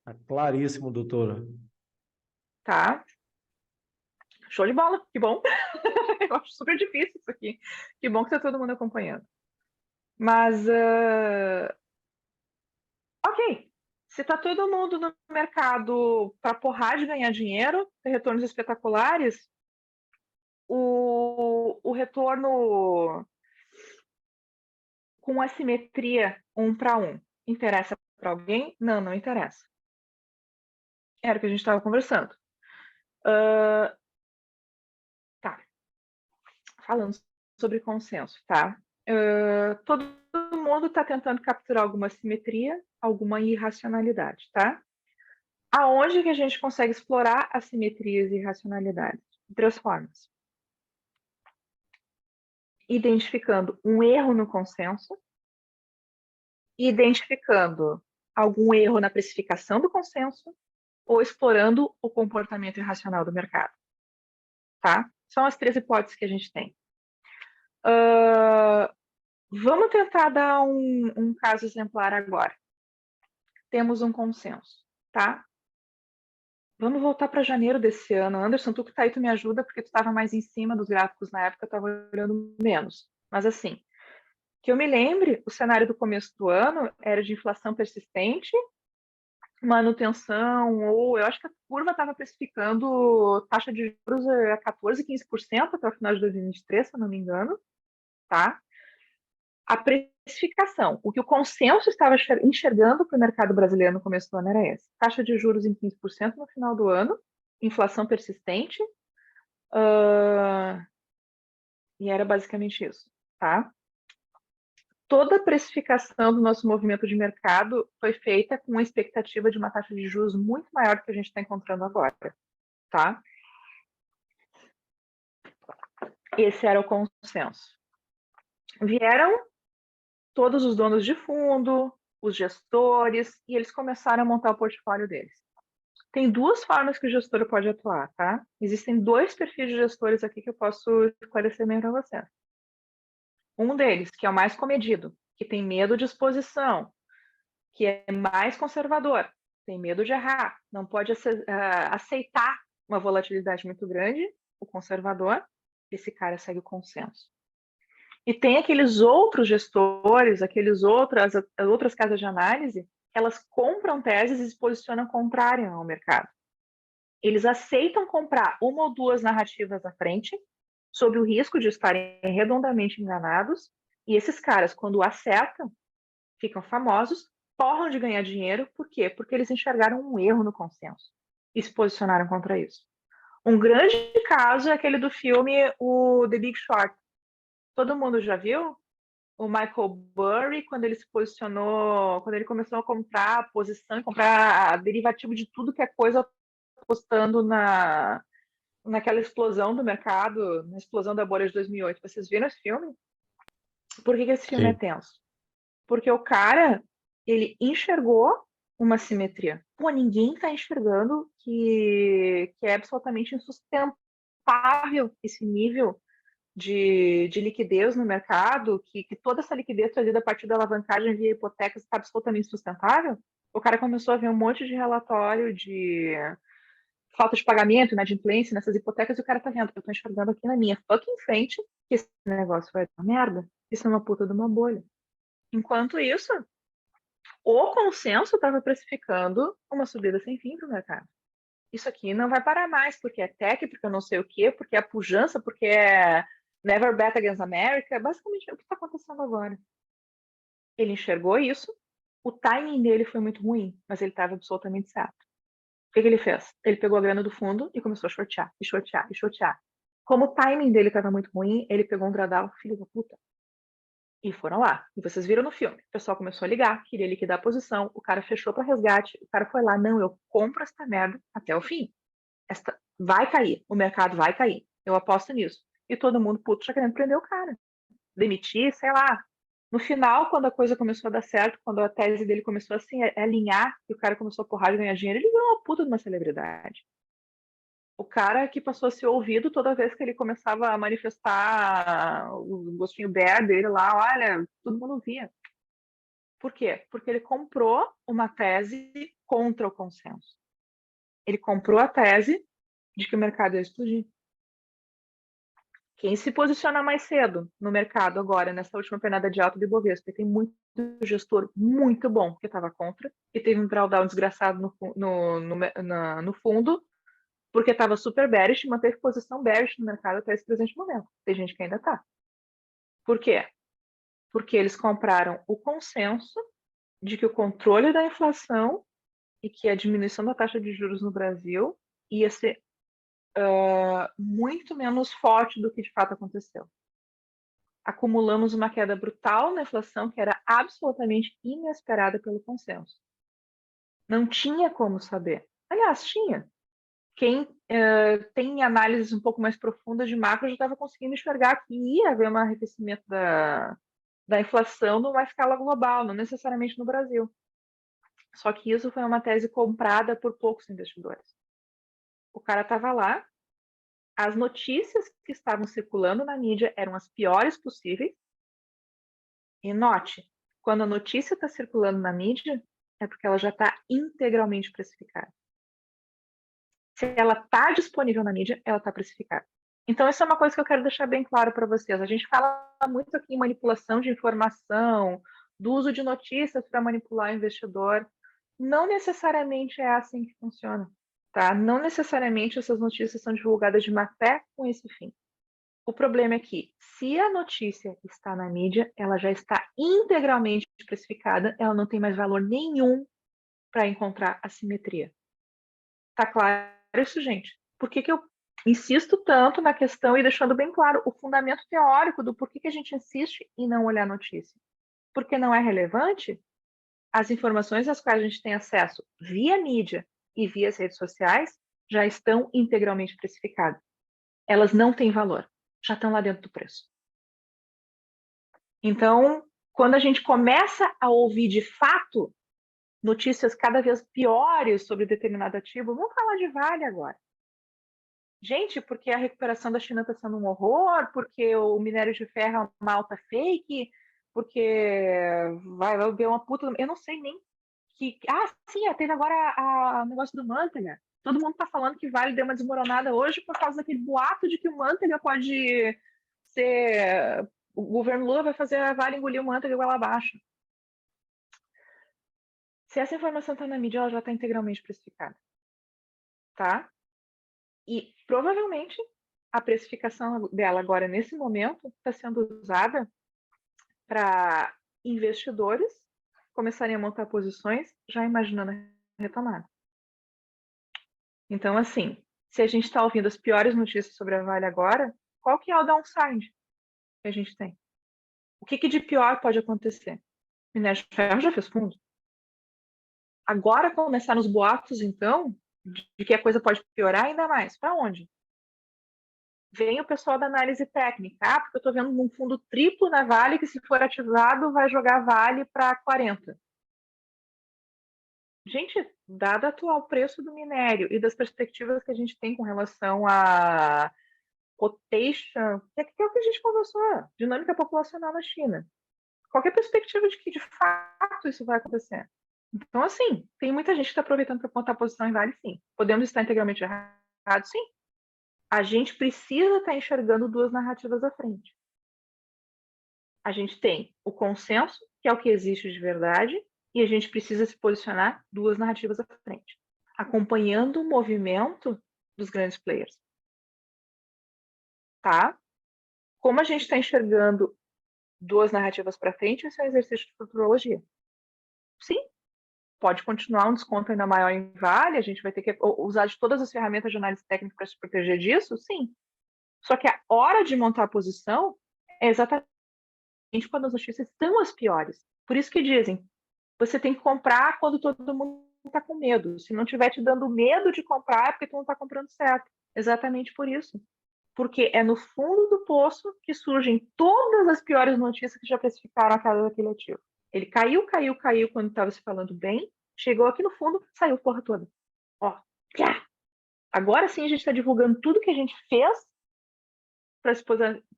Tá claríssimo, doutora. Tá. Show de bola, que bom. Eu acho super difícil isso aqui. Que bom que tá todo mundo acompanhando. Mas, ok. Se tá todo mundo no mercado para porrar de ganhar dinheiro, ter retornos espetaculares, o retorno com assimetria 1 para 1 interessa para alguém? Não, não interessa. Era o que a gente estava conversando. Tá. falando sobre consenso, tá? Todo mundo está tentando capturar alguma simetria, alguma irracionalidade, tá? Aonde que a gente consegue explorar assimetrias e irracionalidades? De 3 formas. Identificando um erro no consenso, identificando algum erro na precificação do consenso ou explorando o comportamento irracional do mercado, tá? São as 3 hipóteses que a gente tem. Vamos tentar dar um caso exemplar agora. Temos um consenso, tá? Vamos voltar para janeiro desse ano. Anderson, tu que tá aí, tu me ajuda, porque tu estava mais em cima dos gráficos na época, eu estava olhando menos. Mas assim, que eu me lembre, o cenário do começo do ano era de inflação persistente, manutenção, ou eu acho que a curva estava precificando taxa de juros a 14, 15% até o final de 2023, se eu não me engano, tá? A precificação, o que o consenso estava enxergando para o mercado brasileiro no começo do ano era esse. Taxa de juros em 15% no final do ano, inflação persistente, e era basicamente isso, tá? Toda a precificação do nosso movimento de mercado foi feita com a expectativa de uma taxa de juros muito maior do que a gente está encontrando agora, tá? Esse era o consenso. Vieram todos os donos de fundo, os gestores, e eles começaram a montar o portfólio deles. Tem 2 formas que o gestor pode atuar, tá? Existem 2 perfis de gestores aqui que eu posso esclarecer bem para vocês. Um deles, que é o mais comedido, que tem medo de exposição, que é mais conservador, tem medo de errar, não pode aceitar uma volatilidade muito grande, o conservador, esse cara segue o consenso. E tem aqueles outros gestores, as outras casas de análise, elas compram teses e se posicionam contrárias ao mercado. Eles aceitam comprar 1 ou 2 narrativas à frente, sob o risco de estarem redondamente enganados, e esses caras, quando acertam, ficam famosos, porram de ganhar dinheiro, por quê? Porque eles enxergaram um erro no consenso e se posicionaram contra isso. Um grande caso é aquele do filme o The Big Short. Todo mundo já viu? O Michael Burry, quando ele se posicionou, quando ele começou a comprar a posição e comprar derivativo de tudo que é coisa, apostando naquela explosão do mercado, na explosão da bolha de 2008. Vocês viram esse filme? Por que esse filme é Sim. tenso? Porque o cara, ele enxergou uma simetria. Pô, ninguém está enxergando que é absolutamente insustentável esse nível de liquidez no mercado, que toda essa liquidez trazida a partir da alavancagem via hipotecas está absolutamente sustentável. O cara começou a ver um monte de relatório de falta de pagamento, inadimplência nessas hipotecas, e o cara tá vendo, eu tô enxergando aqui na minha fucking frente que esse negócio vai dar merda. Isso é uma puta de uma bolha. Enquanto isso, o consenso estava precificando uma subida sem fim para o mercado. Isso aqui não vai parar mais, porque é tech, porque eu não sei o quê, porque é pujança, porque é never bet against America. Basicamente é o que está acontecendo agora. Ele enxergou isso, o timing dele foi muito ruim, mas ele estava absolutamente certo. O que ele fez? Ele pegou a grana do fundo e começou a shortear, e shortear, e shortear. Como o timing dele estava muito ruim, ele pegou um gradal, filho da puta. E foram lá. E vocês viram no filme. O pessoal começou a ligar, queria liquidar a posição, o cara fechou para resgate, o cara foi lá, não, eu compro esta merda até o fim. Esta vai cair, o mercado vai cair. Eu aposto nisso. E todo mundo puto já querendo prender o cara. Demitir, sei lá. No final, quando a coisa começou a dar certo, quando a tese dele começou assim, a alinhar, e o cara começou a porrar e ganhar dinheiro, ele virou uma puta de uma celebridade. O cara que passou a ser ouvido toda vez que ele começava a manifestar o gostinho bear dele lá, olha, todo mundo via. Por quê? Porque ele comprou uma tese contra o consenso. Ele comprou a tese de que o mercado ia explodir. Quem se posiciona mais cedo no mercado agora, nessa última pernada de alta do Ibovespa, tem muito gestor muito bom que estava contra, e teve um drawdown desgraçado no fundo, porque estava super bearish e manteve posição bearish no mercado até esse presente momento. Tem gente que ainda está. Por quê? Porque eles compraram o consenso de que o controle da inflação e que a diminuição da taxa de juros no Brasil ia ser muito menos forte do que de fato aconteceu. acumulamos uma queda brutal na inflação que era absolutamente inesperada pelo consenso. Não tinha como saber. Aliás, tinha. Quem tem análises um pouco mais profundas de macro já estava conseguindo enxergar que ia haver um arrefecimento da inflação numa escala global, não necessariamente no Brasil. Só que isso foi uma tese comprada por poucos investidores. O cara estava lá, as notícias que estavam circulando na mídia eram as piores possíveis. E note, quando a notícia está circulando na mídia, é porque ela já está integralmente precificada. Se ela está disponível na mídia, ela está precificada. Então, isso é uma coisa que eu quero deixar bem claro para vocês. A gente fala muito aqui em manipulação de informação, do uso de notícias para manipular o investidor. Não necessariamente é assim que funciona, tá? Não necessariamente essas notícias são divulgadas de má fé com esse fim. O problema é que, se a notícia está na mídia, ela já está integralmente precificada, ela não tem mais valor nenhum para encontrar assimetria. Tá claro isso, gente? Por que eu insisto tanto na questão e deixando bem claro o fundamento teórico do porquê que a gente insiste em não olhar a notícia? Porque não é relevante? As informações às quais a gente tem acesso via mídia e via as redes sociais já estão integralmente precificadas. Elas não têm valor, já estão lá dentro do preço. Então, quando a gente começa a ouvir de fato notícias cada vez piores sobre determinado ativo, vamos falar de Vale agora. Gente, porque a recuperação da China está sendo um horror, porque o minério de ferro é uma alta fake, porque vai haver uma puta. Eu não sei nem que. Ah, sim, teve agora o negócio do Manteiga. Todo mundo está falando que Vale deu uma desmoronada hoje por causa daquele boato de que o Manteiga pode ser. O governo Lula vai fazer a Vale engolir o Manteiga igual abaixo. Se essa informação está na mídia, ela já está integralmente precificada. Tá? E provavelmente a precificação dela agora, nesse momento, está sendo usada para investidores começarem a montar posições já imaginando a retomada. Então, assim, se a gente está ouvindo as piores notícias sobre a Vale agora, qual que é o downside que a gente tem? O que de pior pode acontecer? O minério de ferro já fez fundo. Agora começaram os boatos, então, de que a coisa pode piorar ainda mais. Para onde? Vem o pessoal da análise técnica, porque eu estou vendo um fundo triplo na Vale que, se for ativado, vai jogar Vale para 40. Gente, dado o atual preço do minério e das perspectivas que a gente tem com relação a rotation, que é o que a gente conversou, dinâmica populacional na China. Qualquer perspectiva de que, de fato, isso vai acontecer. Então, assim, tem muita gente que está aproveitando para montar posição em Vale, sim. Podemos estar integralmente errados, sim. A gente precisa estar enxergando duas narrativas à frente. A gente tem o consenso, que é o que existe de verdade, e a gente precisa se posicionar duas narrativas à frente, acompanhando o movimento dos grandes players. Tá? Como a gente está enxergando duas narrativas para frente, esse é um exercício de futurologia. Sim, pode continuar um desconto ainda maior em Vale, a gente vai ter que usar de todas as ferramentas de análise técnica para se proteger disso, sim. Só que a hora de montar a posição é exatamente quando as notícias são as piores. Por isso que dizem, você tem que comprar quando todo mundo está com medo. Se não estiver te dando medo de comprar, é porque tu não está comprando certo. Exatamente por isso. Porque é no fundo do poço que surgem todas as piores notícias que já precificaram a queda daquele ativo. Ele caiu quando estava se falando bem, chegou aqui no fundo, saiu a porra toda. Ó, agora sim a gente está divulgando tudo que a gente fez para se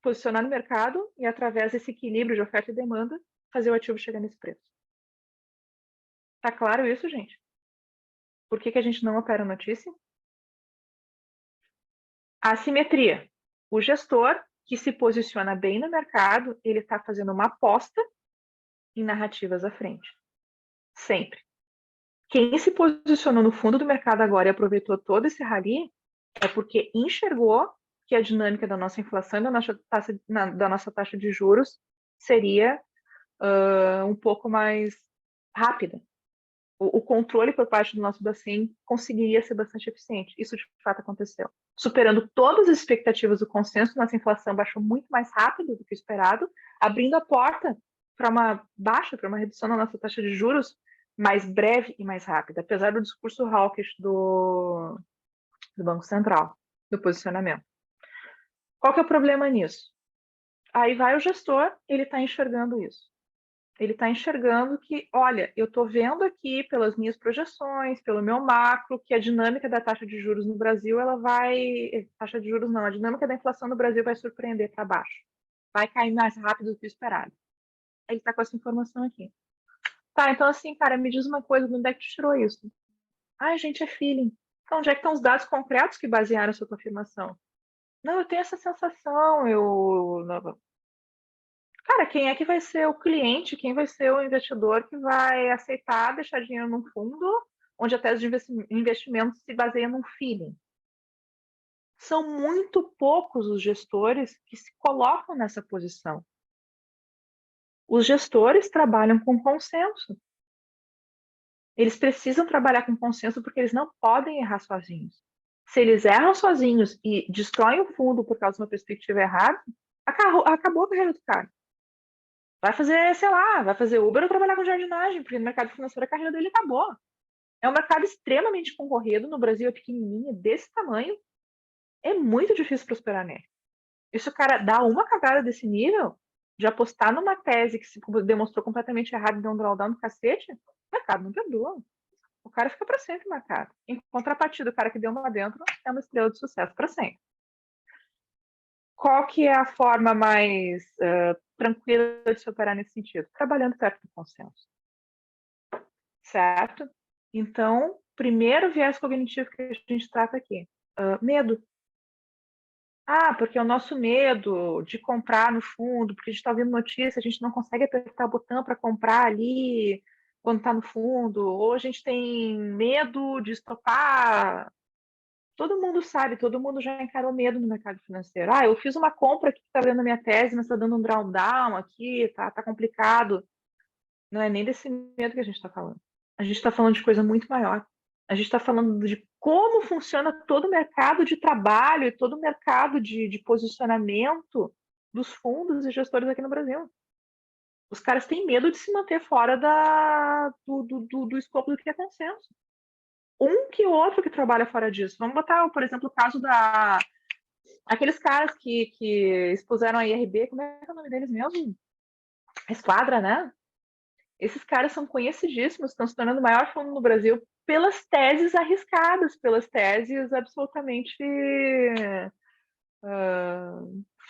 posicionar no mercado e, através desse equilíbrio de oferta e demanda, fazer o ativo chegar nesse preço. Tá claro isso, gente? Por que a gente não opera notícia? A assimetria. O gestor que se posiciona bem no mercado, ele está fazendo uma aposta em narrativas à frente. Sempre. Quem se posicionou no fundo do mercado agora e aproveitou todo esse rally é porque enxergou que a dinâmica da nossa inflação e da nossa taxa de juros seria um pouco mais rápida. o controle por parte do nosso Bacen conseguiria ser bastante eficiente. Isso de fato aconteceu. Superando todas as expectativas do consenso, nossa inflação baixou muito mais rápido do que esperado, abrindo a porta para uma baixa, para uma redução na nossa taxa de juros mais breve e mais rápida, apesar do discurso hawkish do Banco Central, do posicionamento. Qual que é o problema nisso? Aí vai o gestor, ele está enxergando isso. Ele está enxergando que, olha, eu estou vendo aqui pelas minhas projeções, pelo meu macro, que a dinâmica da taxa de juros no Brasil, ela vai... Taxa de juros não, a dinâmica da inflação no Brasil vai surpreender para baixo. Vai cair mais rápido do que o esperado. Ele está com essa informação aqui. Tá, então assim, cara, me diz uma coisa, de onde é que tu tirou isso? Ai, gente, é feeling. Então, onde é que estão os dados concretos que basearam essa tua afirmação? Não, eu tenho essa sensação, Cara, quem é que vai ser o cliente, quem vai ser o investidor que vai aceitar deixar dinheiro num fundo onde a tese de investimento se baseia num feeling? São muito poucos os gestores que se colocam nessa posição. Os gestores trabalham com consenso. Eles precisam trabalhar com consenso porque eles não podem errar sozinhos. Se eles erram sozinhos e destroem o fundo por causa de uma perspectiva errada, acabou a carreira do cara. Vai fazer, sei lá, vai fazer Uber ou trabalhar com jardinagem, porque no mercado financeiro a carreira dele acabou. É um mercado extremamente concorrido, no Brasil é pequenininho, desse tamanho, é muito difícil prosperar nele. E se o cara dá uma cagada desse nível, de apostar numa tese que se demonstrou completamente errada e deu um drawdown no cacete, o mercado não perdoa. O cara fica para sempre marcado. Em contrapartida, o cara que deu uma dentro é uma estrela de sucesso para sempre. Qual que é a forma mais tranquila de se operar nesse sentido? Trabalhando perto do consenso. Certo? Então, primeiro viés cognitivo que a gente trata aqui. Medo. Ah, porque o nosso medo de comprar no fundo, porque a gente está ouvindo notícia, a gente não consegue apertar o botão para comprar ali quando está no fundo, ou a gente tem medo de estopar. Todo mundo sabe, todo mundo já encarou medo no mercado financeiro. Ah, eu fiz uma compra aqui que está dando a minha tese, mas está dando um drawdown aqui, tá complicado. Não é nem desse medo que a gente está falando. A gente está falando de coisa muito maior. A gente está falando de como funciona todo o mercado de trabalho e todo o mercado de posicionamento dos fundos e gestores aqui no Brasil. Os caras têm medo de se manter fora do escopo do que é consenso. Um que outro que trabalha fora disso. Vamos botar, por exemplo, o caso aqueles caras que expuseram a IRB, como é que é o nome deles mesmo? Esquadra, né? Esses caras são conhecidíssimos, estão se tornando o maior fundo no Brasil pelas teses arriscadas, pelas teses absolutamente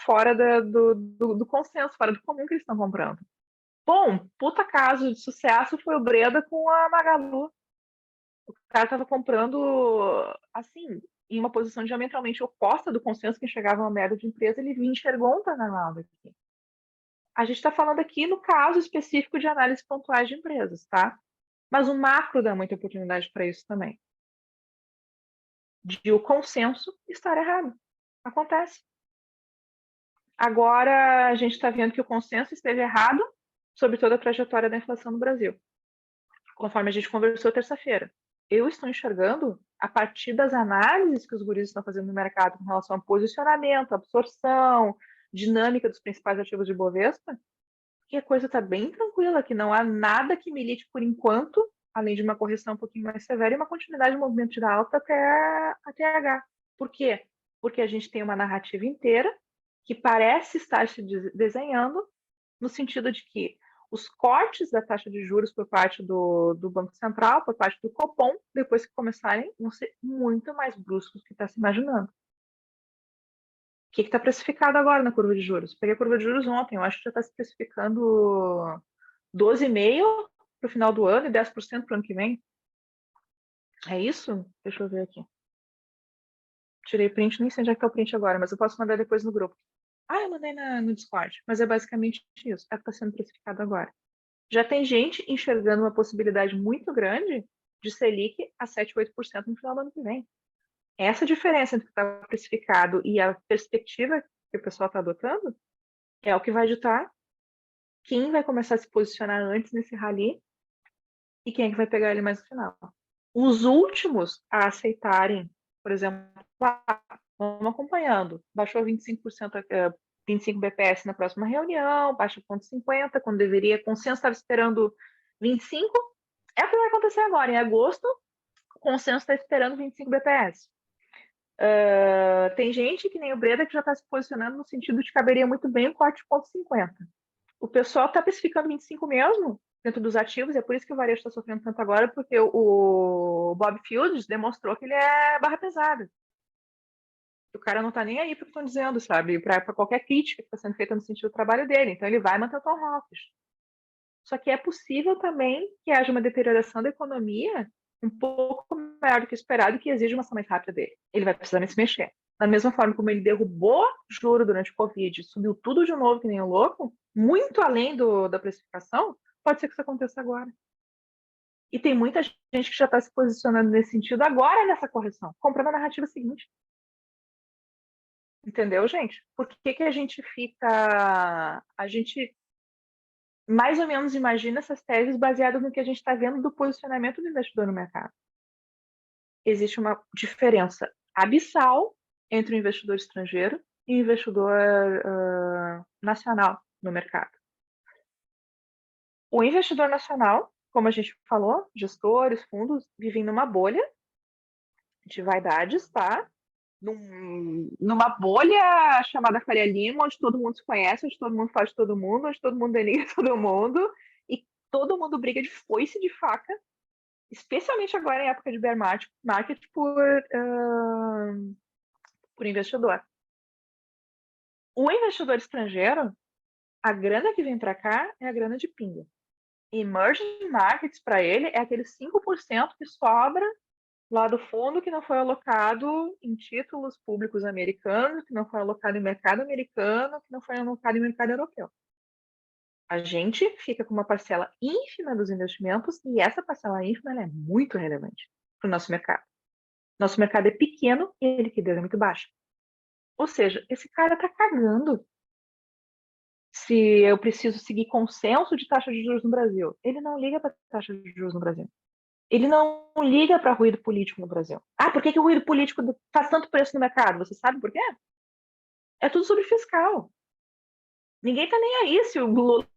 fora do consenso, fora do comum que eles estão comprando. Bom, puta caso de sucesso foi o Breda com a Magalu. O cara estava comprando, assim, em uma posição diametralmente oposta do consenso que enxergava uma merda de empresa, ele enxergou um turnaround aqui. A gente está falando aqui no caso específico de análise pontuais de empresas, tá? Mas o macro dá muita oportunidade para isso também. De o consenso estar errado. Acontece. Agora a gente está vendo que o consenso esteve errado sobre toda a trajetória da inflação no Brasil. Conforme a gente conversou terça-feira. Eu estou enxergando, a partir das análises que os guris estão fazendo no mercado com relação ao posicionamento, absorção, dinâmica dos principais ativos de Bovespa, que a coisa está bem tranquila, que não há nada que milite por enquanto, além de uma correção um pouquinho mais severa e uma continuidade de movimento de alta até a TH. Por quê? Porque a gente tem uma narrativa inteira que parece estar se desenhando no sentido de que os cortes da taxa de juros por parte do Banco Central, por parte do Copom, depois que começarem, vão ser muito mais bruscos do que está se imaginando. O que está precificado agora na curva de juros? Peguei a curva de juros ontem, eu acho que já está se precificando 12,5% para o final do ano e 10% para o ano que vem. É isso? Deixa eu ver aqui. Tirei print, nem sei onde é que está o print agora, mas eu posso mandar depois no grupo. Eu mandei no Discord, mas é basicamente isso. É o que está sendo precificado agora. Já tem gente enxergando uma possibilidade muito grande de Selic a 7, 8% no final do ano que vem. Essa diferença entre o que está precificado e a perspectiva que o pessoal está adotando é o que vai ditar quem vai começar a se posicionar antes nesse rally E quem é que vai pegar ele mais no final? Os últimos a aceitarem, por exemplo, vamos acompanhando, baixou 25%, 25 BPS na próxima reunião, baixa 0,50, quando deveria, consenso estava esperando 25, é o que vai acontecer agora, em agosto, o consenso está esperando 25 BPS. Tem gente, que nem o Breda, que já está se posicionando no sentido de que caberia muito bem o corte de 0,50. O pessoal está precificando 25 mesmo, dentro dos ativos, e é por isso que o varejo está sofrendo tanto agora, porque o Bob Fields demonstrou que ele é barra pesada. O cara não está nem aí para o que estão dizendo, sabe? Para qualquer crítica que está sendo feita no sentido do trabalho dele. Então ele vai manter o tom hawkish. Só que é possível também que haja uma deterioração da economia um pouco maior do que esperado, que exige uma ação mais rápida dele. Ele vai precisar se mexer. Da mesma forma como ele derrubou juro durante o Covid, subiu tudo de novo que nem um louco, muito além da precificação, pode ser que isso aconteça agora. E tem muita gente que já está se posicionando nesse sentido agora nessa correção, comprando a narrativa seguinte. Entendeu, gente? Por que a gente fica... A gente mais ou menos imagina essas teses baseadas no que a gente está vendo do posicionamento do investidor no mercado. Existe uma diferença abissal entre o investidor estrangeiro e o investidor nacional no mercado. O investidor nacional, como a gente falou, gestores, fundos, vivem numa bolha de vaidades, tá? Numa bolha chamada Faria Lima, onde todo mundo se conhece, onde todo mundo faz de todo mundo, onde todo mundo denigra todo mundo, e todo mundo briga de foice e de faca, especialmente agora em época de bear market por investidor. O investidor estrangeiro, a grana que vem para cá é a grana de pinga. Emerging markets para ele é aqueles 5% que sobra lá do fundo que não foi alocado em títulos públicos americanos, que não foi alocado em mercado americano, que não foi alocado em mercado europeu. A gente fica com uma parcela ínfima dos investimentos e essa parcela ínfima ela é muito relevante para o nosso mercado. Nosso mercado é pequeno e a liquidez é muito baixa. Ou seja, esse cara está cagando se eu preciso seguir consenso de taxa de juros no Brasil. Ele não liga para taxa de juros no Brasil. Ele não liga para ruído político no Brasil. Ah, por que o ruído político faz tanto preço no mercado? Você sabe por quê? É tudo sobre fiscal. Ninguém está nem aí se o Lula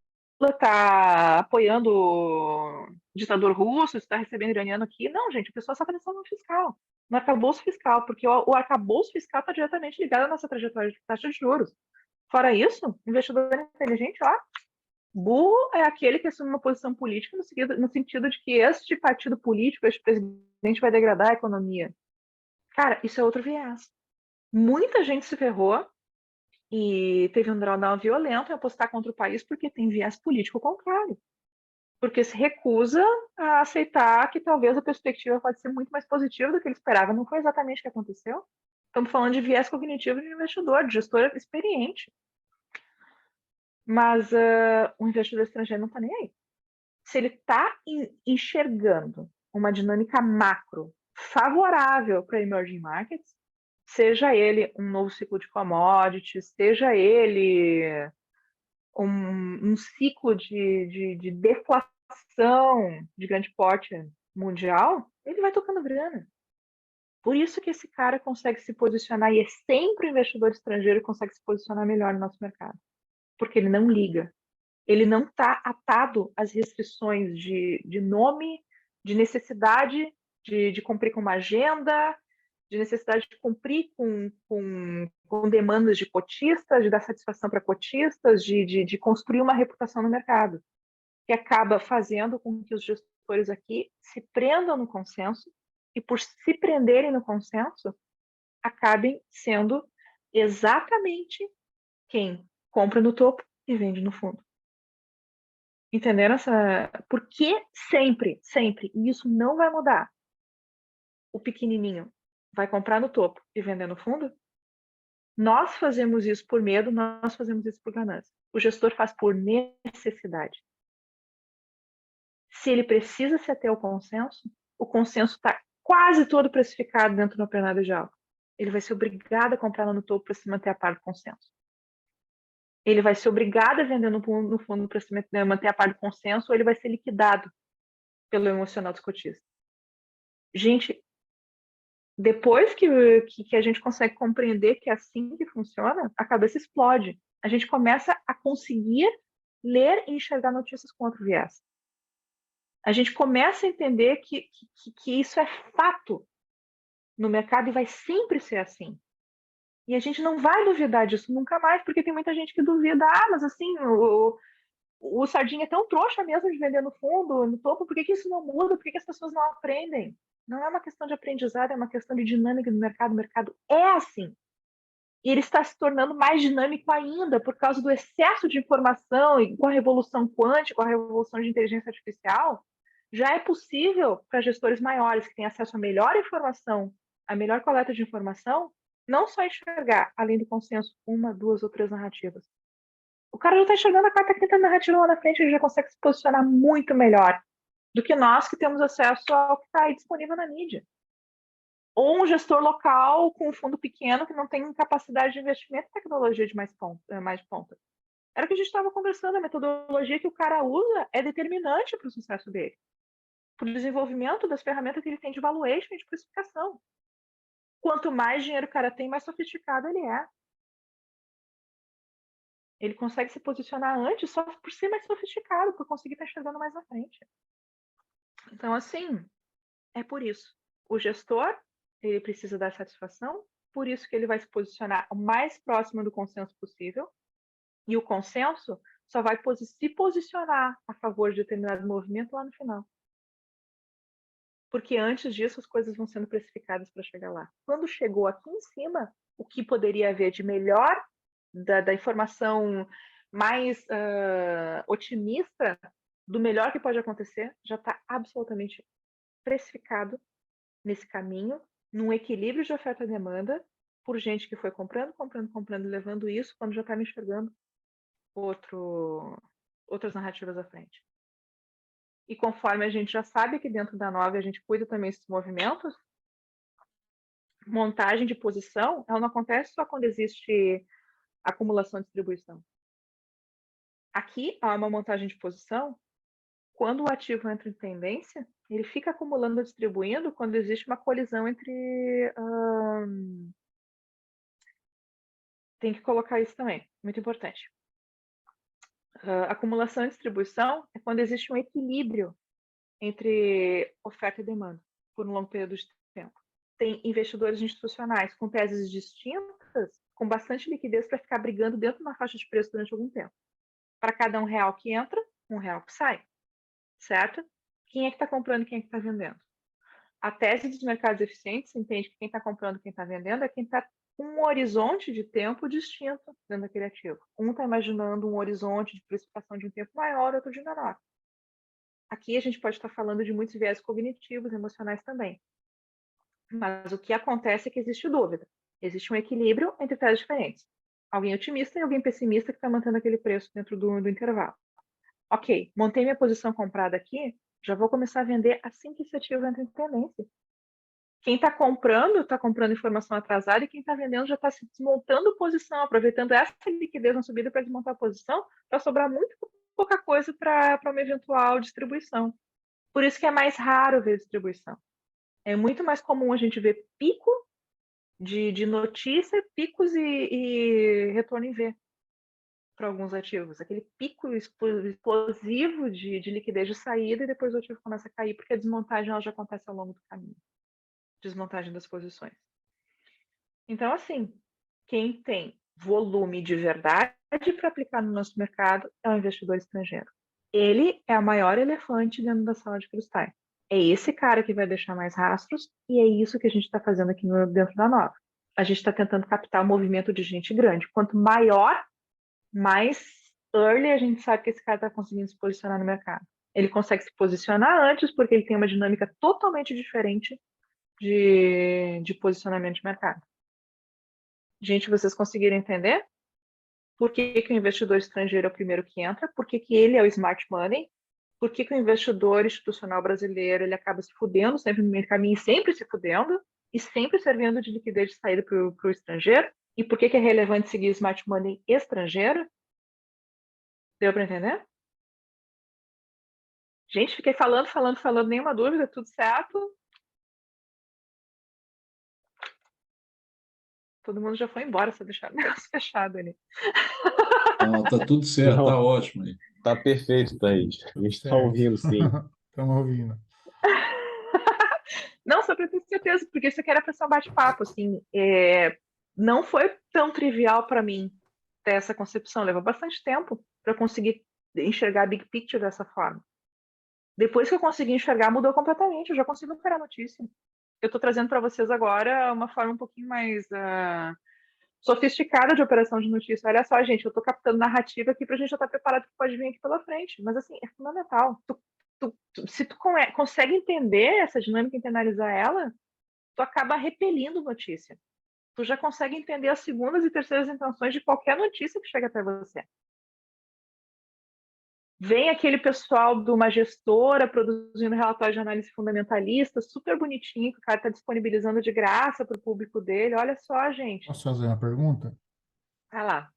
está apoiando o ditador russo, se está recebendo iraniano aqui. Não, gente, o pessoal só está pensando no fiscal, no arcabouço fiscal, porque o arcabouço fiscal está diretamente ligado à nossa trajetória de taxa de juros. Fora isso, investidor inteligente, ó, burro é aquele que assume uma posição política no sentido de que este partido político, este presidente vai degradar a economia. Cara, isso é outro viés. Muita gente se ferrou e teve um drawdown violento em apostar contra o país porque tem viés político contrário. Porque se recusa a aceitar que talvez a perspectiva pode ser muito mais positiva do que ele esperava. Não foi exatamente o que aconteceu. Estamos falando de viés cognitivo de investidor, de gestor experiente. Mas o investidor estrangeiro não está nem aí. Se ele está enxergando uma dinâmica macro favorável para emerging markets, seja ele um novo ciclo de commodities, seja ele um ciclo de deflação de grande porte mundial, ele vai tocando grana. Por isso que esse cara consegue se posicionar, e é sempre o investidor estrangeiro que consegue se posicionar melhor no nosso mercado. Porque ele não liga. Ele não está atado às restrições de nome, de necessidade de cumprir com uma agenda, de necessidade de cumprir com demandas de cotistas, de dar satisfação para cotistas, de construir uma reputação no mercado, que acaba fazendo com que os gestores aqui se prendam no consenso e, por se prenderem no consenso, acabem sendo exatamente quem compra no topo e vende no fundo. Entenderam essa? Porque sempre, e isso não vai mudar, o pequenininho vai comprar no topo e vender no fundo? Nós fazemos isso por medo, nós fazemos isso por ganância. O gestor faz por necessidade. Se ele precisa se ater ao consenso, o consenso está quase todo precificado dentro do plenário de alta. Ele vai ser obrigado a comprar lá no topo para se manter a par do consenso. Ele vai ser obrigado a vender no fundo para se manter a par do consenso, ou ele vai ser liquidado pelo emocional dos cotistas. Gente, depois que a gente consegue compreender que é assim que funciona, a cabeça explode. A gente começa a conseguir ler e enxergar notícias com outro viés. A gente começa a entender que isso é fato no mercado e vai sempre ser assim. E a gente não vai duvidar disso nunca mais, porque tem muita gente que duvida. Ah, mas assim, o Sardinha é tão trouxa mesmo de vender no fundo, no topo, por que isso não muda? Por que as pessoas não aprendem? Não é uma questão de aprendizado, é uma questão de dinâmica do mercado. O mercado é assim. E ele está se tornando mais dinâmico ainda por causa do excesso de informação e com a revolução quântica, com a revolução de inteligência artificial, já é possível para gestores maiores que têm acesso a melhor informação, a melhor coleta de informação, não só enxergar, além do consenso, uma, duas ou três narrativas. O cara já está enxergando a quarta, quinta narrativa lá na frente, ele já consegue se posicionar muito melhor do que nós que temos acesso ao que está aí disponível na mídia. Ou um gestor local com um fundo pequeno que não tem capacidade de investimento em tecnologia de mais ponta. Era o que a gente estava conversando, a metodologia que o cara usa é determinante para o sucesso dele, para o desenvolvimento das ferramentas que ele tem de valuation e de precificação. Quanto mais dinheiro o cara tem, mais sofisticado ele é. Ele consegue se posicionar antes só por ser mais sofisticado, por conseguir estar enxergando mais na frente. Então, assim, é por isso. O gestor, ele precisa dar satisfação, por isso que ele vai se posicionar o mais próximo do consenso possível, e o consenso só vai se posicionar a favor de determinado movimento lá no final. Porque antes disso as coisas vão sendo precificadas para chegar lá. Quando chegou aqui em cima, o que poderia haver de melhor, da informação mais otimista, do melhor que pode acontecer, já está absolutamente precificado nesse caminho, num equilíbrio de oferta e demanda, por gente que foi comprando, levando isso, quando já estava enxergando outras narrativas à frente. E conforme a gente já sabe que dentro da Nove a gente cuida também desses movimentos, montagem de posição, ela não acontece só quando existe acumulação e distribuição. Aqui há uma montagem de posição, quando o ativo entra em tendência, ele fica acumulando e distribuindo quando existe uma colisão entre... Tem que colocar isso também, muito importante. Acumulação e distribuição é quando existe um equilíbrio entre oferta e demanda por um longo período de tempo. Tem investidores institucionais com teses distintas, com bastante liquidez para ficar brigando dentro de uma faixa de preço durante algum tempo. Para cada R$1 que entra, R$1 que sai, certo? Quem é que está comprando e quem é que está vendendo? A tese dos mercados eficientes entende que quem está comprando e quem está vendendo é quem está com um horizonte de tempo distinto dentro daquele ativo. Um está imaginando um horizonte de precificação de um tempo maior, outro de menor. Aqui a gente pode estar falando de muitos viés cognitivos, emocionais também. Mas o que acontece é que existe dúvida. Existe um equilíbrio entre teses diferentes. Alguém otimista e alguém pessimista que está mantendo aquele preço dentro do intervalo. Ok, montei minha posição comprada aqui, já vou começar a vender assim que esse ativo entra em tendência. Quem está comprando informação atrasada, e quem está vendendo já está se desmontando posição, aproveitando essa liquidez na subida para desmontar a posição, para sobrar muito pouca coisa para uma eventual distribuição. Por isso que é mais raro ver distribuição. É muito mais comum a gente ver pico de notícia, picos e retorno em V para alguns ativos. Aquele pico explosivo de liquidez de saída e depois o ativo começa a cair, porque a desmontagem ela já acontece ao longo do caminho. Desmontagem das posições. Então, assim, quem tem volume de verdade para aplicar no nosso mercado é o investidor estrangeiro. Ele é o maior elefante dentro da sala de cristais. É esse cara que vai deixar mais rastros e é isso que a gente está fazendo aqui dentro da Nova. A gente está tentando captar um movimento de gente grande. Quanto maior, mais early a gente sabe que esse cara está conseguindo se posicionar no mercado. Ele consegue se posicionar antes porque ele tem uma dinâmica totalmente diferente de posicionamento de mercado. Gente, vocês conseguiram entender? Por que o investidor estrangeiro é o primeiro que entra? Por que ele é o smart money? Por que o investidor institucional brasileiro ele acaba se fudendo sempre no meio do caminho, sempre se fudendo e sempre servindo de liquidez de saída para o estrangeiro? E por que é relevante seguir smart money estrangeiro? Deu para entender? Gente, fiquei falando, nenhuma dúvida, tudo certo. Todo mundo já foi embora, só deixar o negócio fechado ali. Não, tá tudo certo, tá Não, ótimo aí. tá perfeito, Thaís. A Tudo gente tá certo. ouvindo, sim. Estamos ouvindo. Não, só para ter certeza, porque isso aqui era para ser um bate-papo, assim. Não foi tão trivial para mim ter essa concepção. Levou bastante tempo para conseguir enxergar a big picture dessa forma. Depois que eu consegui enxergar, mudou completamente. Eu já consigo operar notícia. Eu estou trazendo para vocês agora uma forma um pouquinho mais sofisticada de operação de notícia. Olha só, gente, eu estou captando narrativa aqui para a gente já estar preparado para o que pode vir aqui pela frente. Mas, assim, é fundamental. Se tu consegue entender essa dinâmica e internalizar ela, tu acaba repelindo notícia. Tu já consegue entender as segundas e terceiras intenções de qualquer notícia que chega até você. Vem aquele pessoal de uma gestora produzindo relatório de análise fundamentalista, super bonitinho, que o cara está disponibilizando de graça para o público dele. Olha só, gente. Posso fazer uma pergunta? Vai lá.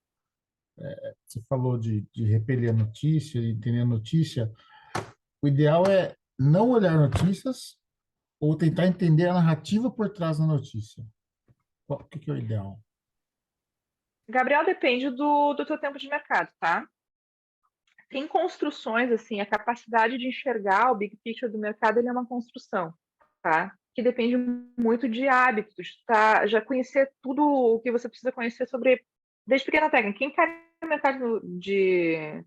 Você falou de repelir a notícia, de entender a notícia. O ideal é não olhar notícias ou tentar entender a narrativa por trás da notícia. O que é o ideal? Gabriel, depende do teu tempo de mercado, tá? Tem construções, assim, a capacidade de enxergar o big picture do mercado, ele é uma construção, tá? Que depende muito de hábitos, tá? Já conhecer tudo o que você precisa conhecer sobre, desde pequena técnica. Quem cai no mercado de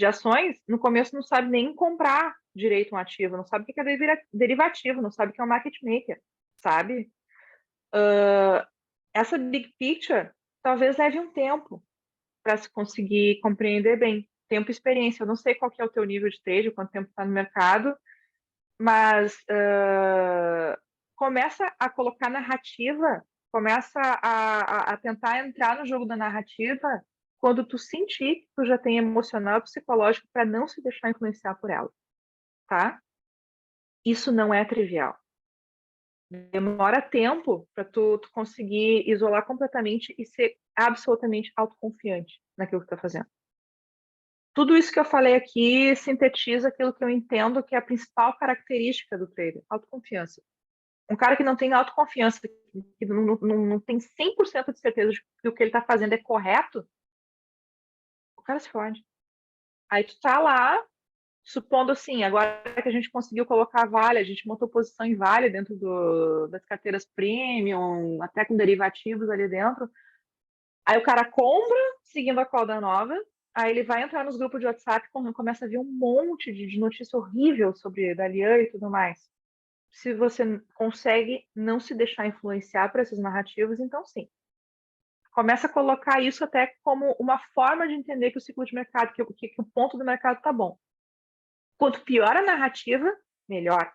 ações, no começo não sabe nem comprar direito um ativo, não sabe o que é derivativo, não sabe o que é um market maker, sabe? Essa big picture talvez leve um tempo para se conseguir compreender bem. Tempo e experiência. Eu não sei qual que é o teu nível de trade, quanto tempo está no mercado, mas começa a colocar narrativa, começa a tentar entrar no jogo da narrativa quando tu sentir que tu já tem emocional e psicológico para não se deixar influenciar por ela, tá? Isso não é trivial. Demora tempo para tu conseguir isolar completamente e ser absolutamente autoconfiante naquilo que tu tá fazendo. Tudo isso que eu falei aqui sintetiza aquilo que eu entendo que é a principal característica do trader, autoconfiança. Um cara que não tem autoconfiança, que não tem 100% de certeza de que o que ele está fazendo é correto, o cara se fode. Aí tu tá lá, supondo assim, agora que a gente conseguiu colocar a Vale, a gente montou posição em Vale dentro das carteiras premium, até com derivativos ali dentro. Aí o cara compra, seguindo a corda nova, aí ele vai entrar nos grupos de WhatsApp e começa a ver um monte de notícia horrível sobre Dalian e tudo mais. Se você consegue não se deixar influenciar por esses narrativos, então sim. Começa a colocar isso até como uma forma de entender que o ciclo de mercado, que o ponto do mercado está bom. Quanto pior a narrativa, melhor.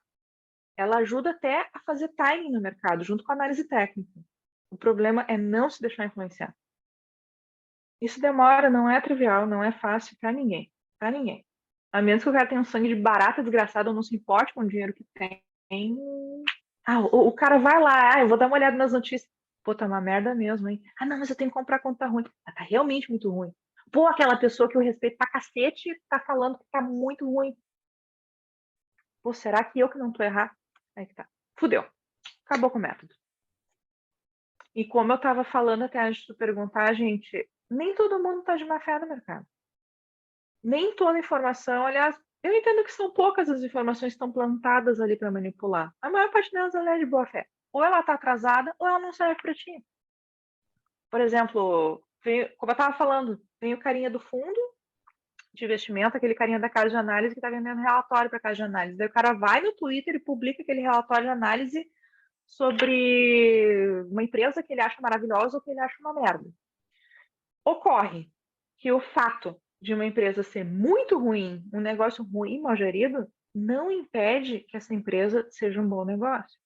Ela ajuda até a fazer timing no mercado, junto com a análise técnica. O problema é não se deixar influenciar. Isso demora, não é trivial, não é fácil para ninguém. Para ninguém. A menos que o cara tenha um sangue de barata desgraçado ou não se importe com o dinheiro que tem. O cara vai lá, eu vou dar uma olhada nas notícias. Pô, tá uma merda mesmo, hein? Ah, não, mas eu tenho que comprar quando tá ruim. Ah, tá realmente muito ruim. Pô, aquela pessoa que eu respeito pra cacete tá falando que tá muito ruim. Pô, será que eu que não tô errado? Aí que tá. Fudeu. Acabou com o método. E como eu tava falando até antes de tu perguntar, gente, nem todo mundo tá de má fé no mercado. Nem toda informação, aliás, eu entendo que são poucas as informações que estão plantadas ali para manipular. A maior parte delas ela é de boa fé. Ou ela está atrasada, ou ela não serve para ti. Por exemplo, como eu estava falando, vem o carinha do fundo de investimento, aquele carinha da casa de análise que está vendendo relatório para a casa de análise. Daí o cara vai no Twitter e publica aquele relatório de análise sobre uma empresa que ele acha maravilhosa ou que ele acha uma merda. Ocorre que o fato de uma empresa ser muito ruim, um negócio ruim, mal gerido, não impede que essa empresa seja um bom negócio.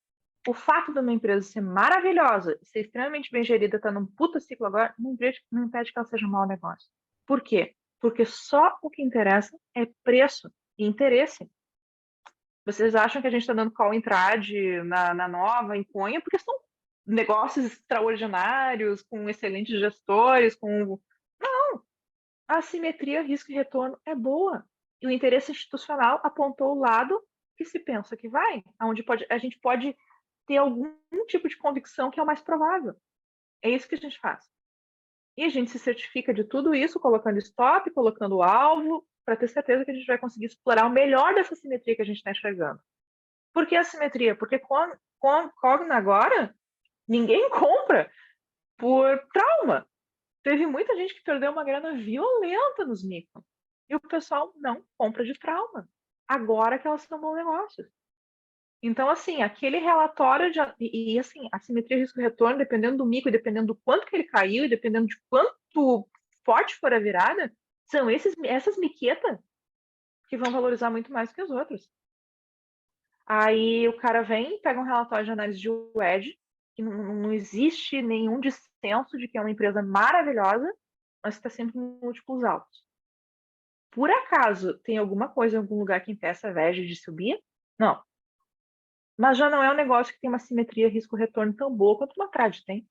O fato de uma empresa ser maravilhosa, ser extremamente bem gerida, estar num puta ciclo agora, não impede que ela seja um mau negócio. Por quê? Porque só o que interessa é preço e interesse. Vocês acham que a gente está dando call entrade na Nova, em Cunha, porque são negócios extraordinários, com excelentes gestores, com... Não! A assimetria risco e retorno é boa. E o interesse institucional apontou o lado que se pensa que vai, aonde a gente pode ter algum tipo de convicção que é o mais provável. É isso que a gente faz. E a gente se certifica de tudo isso, colocando stop, colocando alvo, para ter certeza que a gente vai conseguir explorar o melhor dessa simetria que a gente está enxergando. Por que a simetria? Porque Cogna agora, ninguém compra por trauma. Teve muita gente que perdeu uma grana violenta nos micro. E o pessoal não compra de trauma. Agora que elas são bons negócios. Então, assim, aquele relatório e assim, a simetria risco-retorno, dependendo do micro, dependendo do quanto que ele caiu, e dependendo de quanto forte for a virada, são essas miquetas que vão valorizar muito mais que as outras. Aí o cara vem, pega um relatório de análise de WED, que não existe nenhum dissenso de que é uma empresa maravilhosa, mas está sempre em múltiplos altos. Por acaso tem alguma coisa em algum lugar que impeça a VEG de subir? Não. Mas já não é um negócio que tem uma simetria risco-retorno tão boa quanto uma trade tem.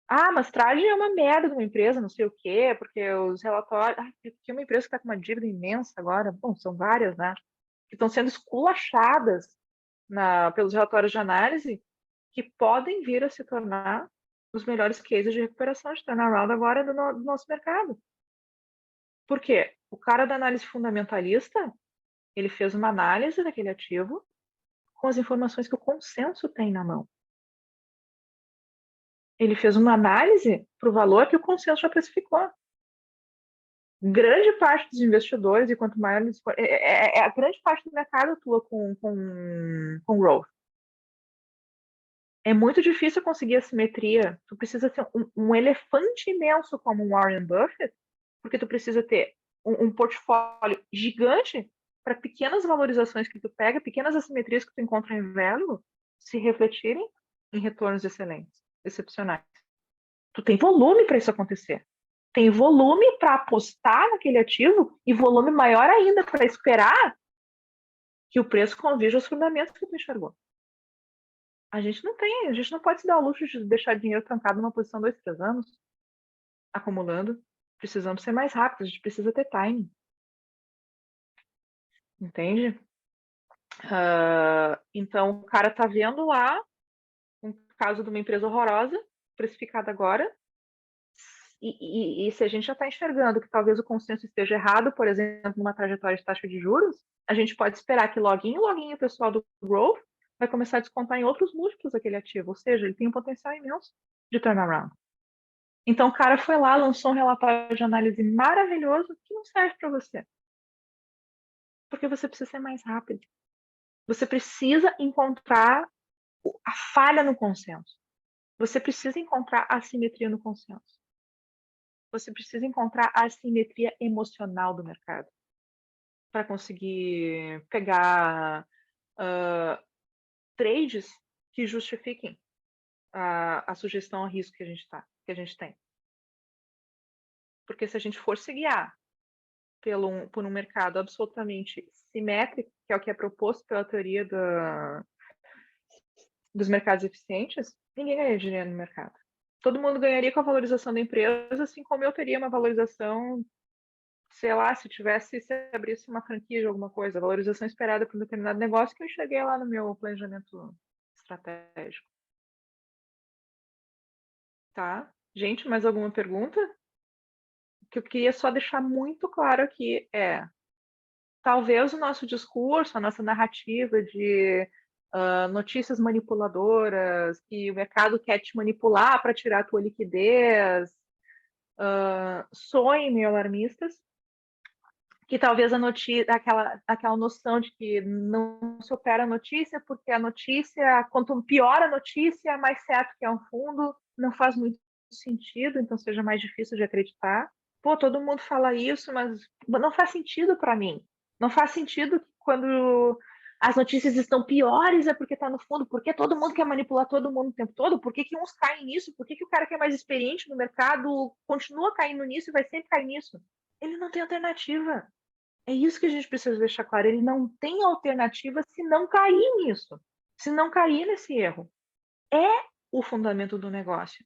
Ah, mas trade é uma merda de uma empresa, não sei o quê, porque os relatórios. Ah, porque uma empresa que está com uma dívida imensa agora, bom, são várias, né? Que estão sendo esculachadas pelos relatórios de análise, que podem vir a se tornar os melhores cases de recuperação de turnaround agora do nosso mercado. Por quê? O cara da análise fundamentalista, ele fez uma análise daquele ativo com as informações que o consenso tem na mão. Ele fez uma análise para o valor que o consenso já precificou. Grande parte dos investidores, e quanto maior eles for, a grande parte do mercado atua com growth. É muito difícil conseguir a simetria. Tu precisa ter um elefante imenso como um Warren Buffett, porque tu precisa ter um portfólio gigante para pequenas valorizações que tu pega, pequenas assimetrias que tu encontra em value, se refletirem em retornos excepcionais. Tu tem volume para isso acontecer. Tem volume para apostar naquele ativo e volume maior ainda para esperar que o preço convirja os fundamentos que tu enxergou. A gente não pode se dar o luxo de deixar dinheiro trancado numa posição 2, 3 anos, acumulando. Precisamos ser mais rápidos, a gente precisa ter timing. Entende? Então, o cara tá vendo lá um caso de uma empresa horrorosa, precificada agora, e se a gente já está enxergando que talvez o consenso esteja errado, por exemplo, numa trajetória de taxa de juros, a gente pode esperar que loguinho o pessoal do Growth vai começar a descontar em outros múltiplos aquele ativo, ou seja, ele tem um potencial imenso de turnaround. Então o cara foi lá, lançou um relatório de análise maravilhoso que não serve para você. Porque você precisa ser mais rápido. Você precisa encontrar a falha no consenso. Você precisa encontrar a assimetria no consenso. Você precisa encontrar a assimetria emocional do mercado para conseguir pegar trades que justifiquem a sugestão a risco que a gente tem. Porque se a gente for se guiar por um mercado absolutamente simétrico, que é o que é proposto pela teoria dos mercados eficientes, ninguém ganha dinheiro no mercado. Todo mundo ganharia com a valorização da empresa, assim como eu teria uma valorização, sei lá, se abrisse uma franquia de alguma coisa, a valorização esperada para um determinado negócio que eu enxerguei lá no meu planejamento estratégico. Tá? Gente, mais alguma pergunta? O que eu queria só deixar muito claro aqui é, talvez o nosso discurso, a nossa narrativa de notícias manipuladoras, que o mercado quer te manipular para tirar a tua liquidez, soem meio alarmistas, que talvez aquela noção de que não se opera a notícia, porque a notícia, quanto pior a notícia, mais certo que é um fundo, não faz muito sentido, então seja mais difícil de acreditar. Pô, todo mundo fala isso, mas não faz sentido para mim. Não faz sentido quando as notícias estão piores é porque está no fundo, porque todo mundo quer manipular todo mundo o tempo todo, por que uns caem nisso, por que o cara que é mais experiente no mercado continua caindo nisso e vai sempre cair nisso? Ele não tem alternativa. É isso que a gente precisa deixar claro, ele não tem alternativa se não cair nisso, se não cair nesse erro. É o fundamento do negócio.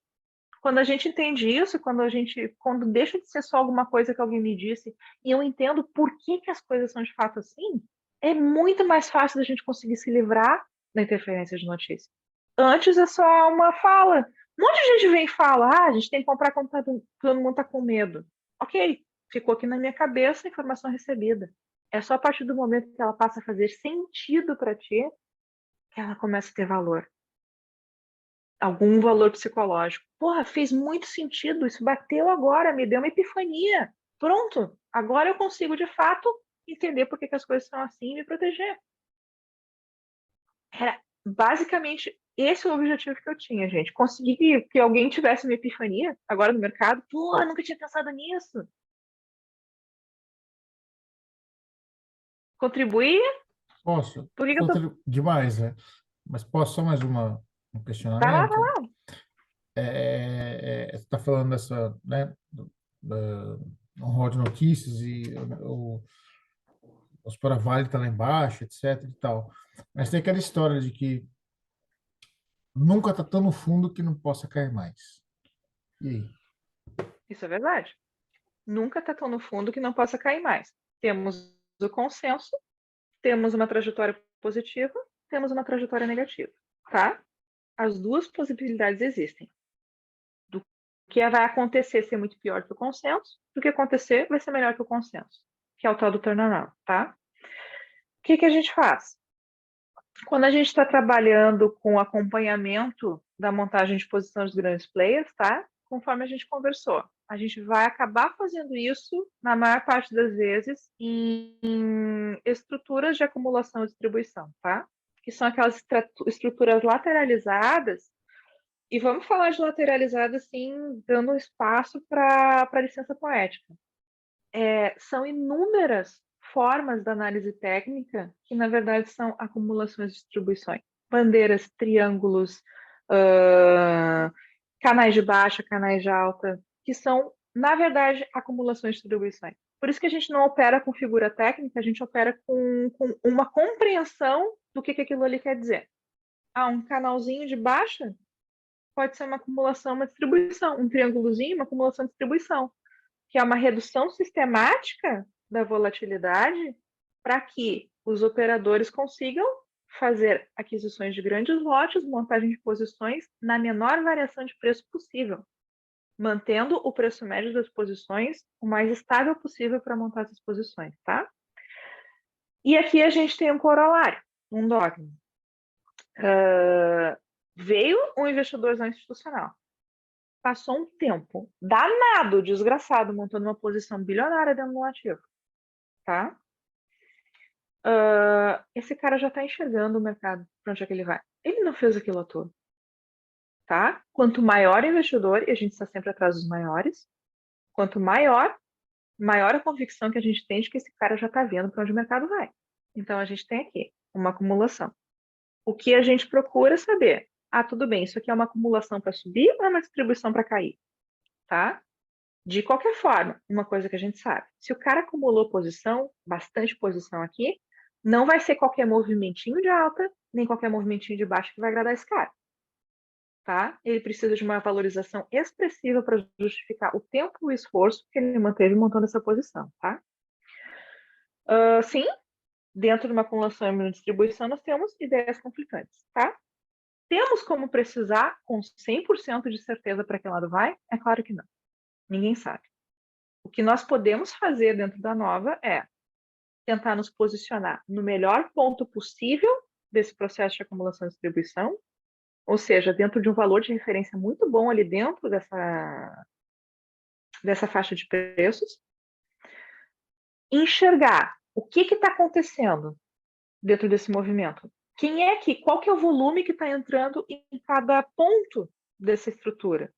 Quando a gente entende isso, quando deixa de ser só alguma coisa que alguém me disse, e eu entendo por que que as coisas são de fato assim, é muito mais fácil da gente conseguir se livrar da interferência de notícia. Antes é só uma fala. Um monte de gente vem e fala, a gente tem que comprar quando todo mundo está com medo. Ok, ficou aqui na minha cabeça a informação recebida. É só a partir do momento que ela passa a fazer sentido para ti que ela começa a ter valor. Algum valor psicológico. Porra, fez muito sentido, isso bateu agora, me deu uma epifania. Pronto, agora eu consigo de fato entender por que que as coisas são assim e me proteger. Era basicamente esse o objetivo que eu tinha, gente. Conseguir que alguém tivesse uma epifania agora no mercado. Pô, eu nunca tinha pensado nisso. Contribuir? Posso? Por que que eu tô... Demais, né? Mas posso só mais um Vai lá, vai questionamento? lá. Você está falando dessa, né, um rol de notícias e os para vale tá lá embaixo, etc e tal. Mas tem aquela história de que nunca está tão no fundo que não possa cair mais. E aí? Isso é verdade. Nunca está tão no fundo que não possa cair mais. Temos o consenso, temos uma trajetória positiva, temos uma trajetória negativa, tá? As duas possibilidades existem. Do que vai acontecer ser muito pior que o consenso, do que acontecer vai ser melhor que o consenso, que é o tal do turnaround, tá? O que que a gente faz? Quando a gente está trabalhando com acompanhamento da montagem de posição dos grandes players, tá? Conforme a gente conversou, a gente vai acabar fazendo isso, na maior parte das vezes, em estruturas de acumulação e distribuição, tá? Que são aquelas estruturas lateralizadas. E vamos falar de lateralizada, assim, dando espaço para a licença poética. São inúmeras formas da análise técnica que, na verdade, são acumulações e distribuições. Bandeiras, triângulos, canais de baixa, canais de alta, que são, na verdade, acumulações e distribuições. Por isso que a gente não opera com figura técnica, a gente opera com uma compreensão do que aquilo ali quer dizer. Um canalzinho de baixa pode ser uma acumulação, uma distribuição. Um triângulozinho, uma acumulação, distribuição, que é uma redução sistemática da volatilidade para que os operadores consigam fazer aquisições de grandes lotes, montagem de posições na menor variação de preço possível, mantendo o preço médio das posições o mais estável possível para montar essas posições, tá? E aqui a gente tem um corolário, um dogma. Veio um investidor institucional, passou um tempo danado, desgraçado, montando uma posição bilionária dentro do ativo, tá? Esse cara já está enxergando o mercado, para onde é que ele vai. Ele não fez aquilo à toa, tá? Quanto maior o investidor, e a gente está sempre atrás dos maiores, quanto maior a convicção que a gente tem de que esse cara já está vendo para onde o mercado vai. Então, a gente tem aqui uma acumulação. O que a gente procura saber? Tudo bem, isso aqui é uma acumulação para subir ou é uma distribuição para cair? Tá? De qualquer forma, uma coisa que a gente sabe, se o cara acumulou posição, bastante posição aqui, não vai ser qualquer movimentinho de alta, nem qualquer movimentinho de baixa que vai agradar esse cara. Tá? Ele precisa de uma valorização expressiva para justificar o tempo e o esforço que ele manteve montando essa posição. Tá? Sim, dentro de uma acumulação e uma distribuição, nós temos ideias conflitantes. Tá? Temos como precisar com 100% de certeza para que lado vai? É claro que não. Ninguém sabe. O que nós podemos fazer dentro da Nova é tentar nos posicionar no melhor ponto possível desse processo de acumulação e distribuição, ou seja, dentro de um valor de referência muito bom ali dentro dessa faixa de preços, enxergar o que está acontecendo dentro desse movimento. Qual que é o volume que está entrando em cada ponto dessa estrutura?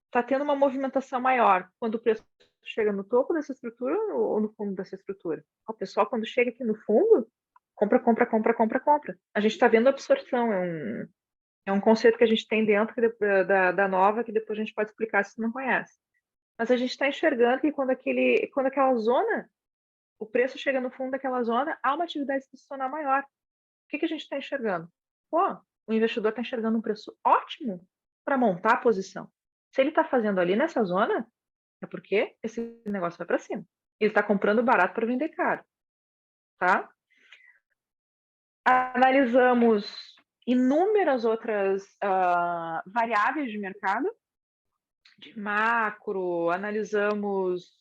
Está tendo uma movimentação maior quando o preço chega no topo dessa estrutura ou no fundo dessa estrutura? O pessoal, quando chega aqui no fundo, compra. A gente está vendo absorção, é um conceito que a gente tem dentro da Nova, que depois a gente pode explicar se não conhece. Mas a gente está enxergando que quando aquela zona, o preço chega no fundo daquela zona, há uma atividade institucional maior. O que a gente está enxergando? O investidor está enxergando um preço ótimo para montar a posição. Se ele está fazendo ali nessa zona, é porque esse negócio vai para cima. Ele está comprando barato para vender caro, tá? Analisamos inúmeras outras variáveis de mercado, de macro, analisamos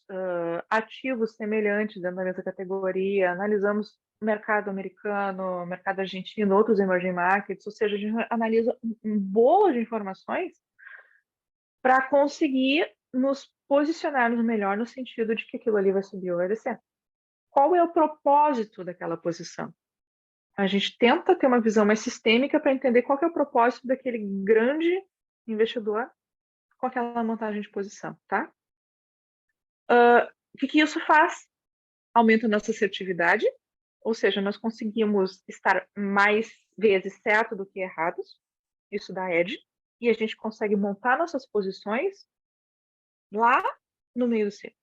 ativos semelhantes dentro da mesma categoria, analisamos mercado americano, mercado argentino, outros emerging markets, ou seja, a gente analisa um bolo de informações para conseguir nos posicionarmos melhor no sentido de que aquilo ali vai subir ou vai descer. Qual é o propósito daquela posição? A gente tenta ter uma visão mais sistêmica para entender qual que é o propósito daquele grande investidor com aquela montagem de posição, tá? O que isso faz? Aumenta a nossa assertividade, ou seja, nós conseguimos estar mais vezes certo do que errados, isso dá edge, e a gente consegue montar nossas posições lá no meio do ciclo.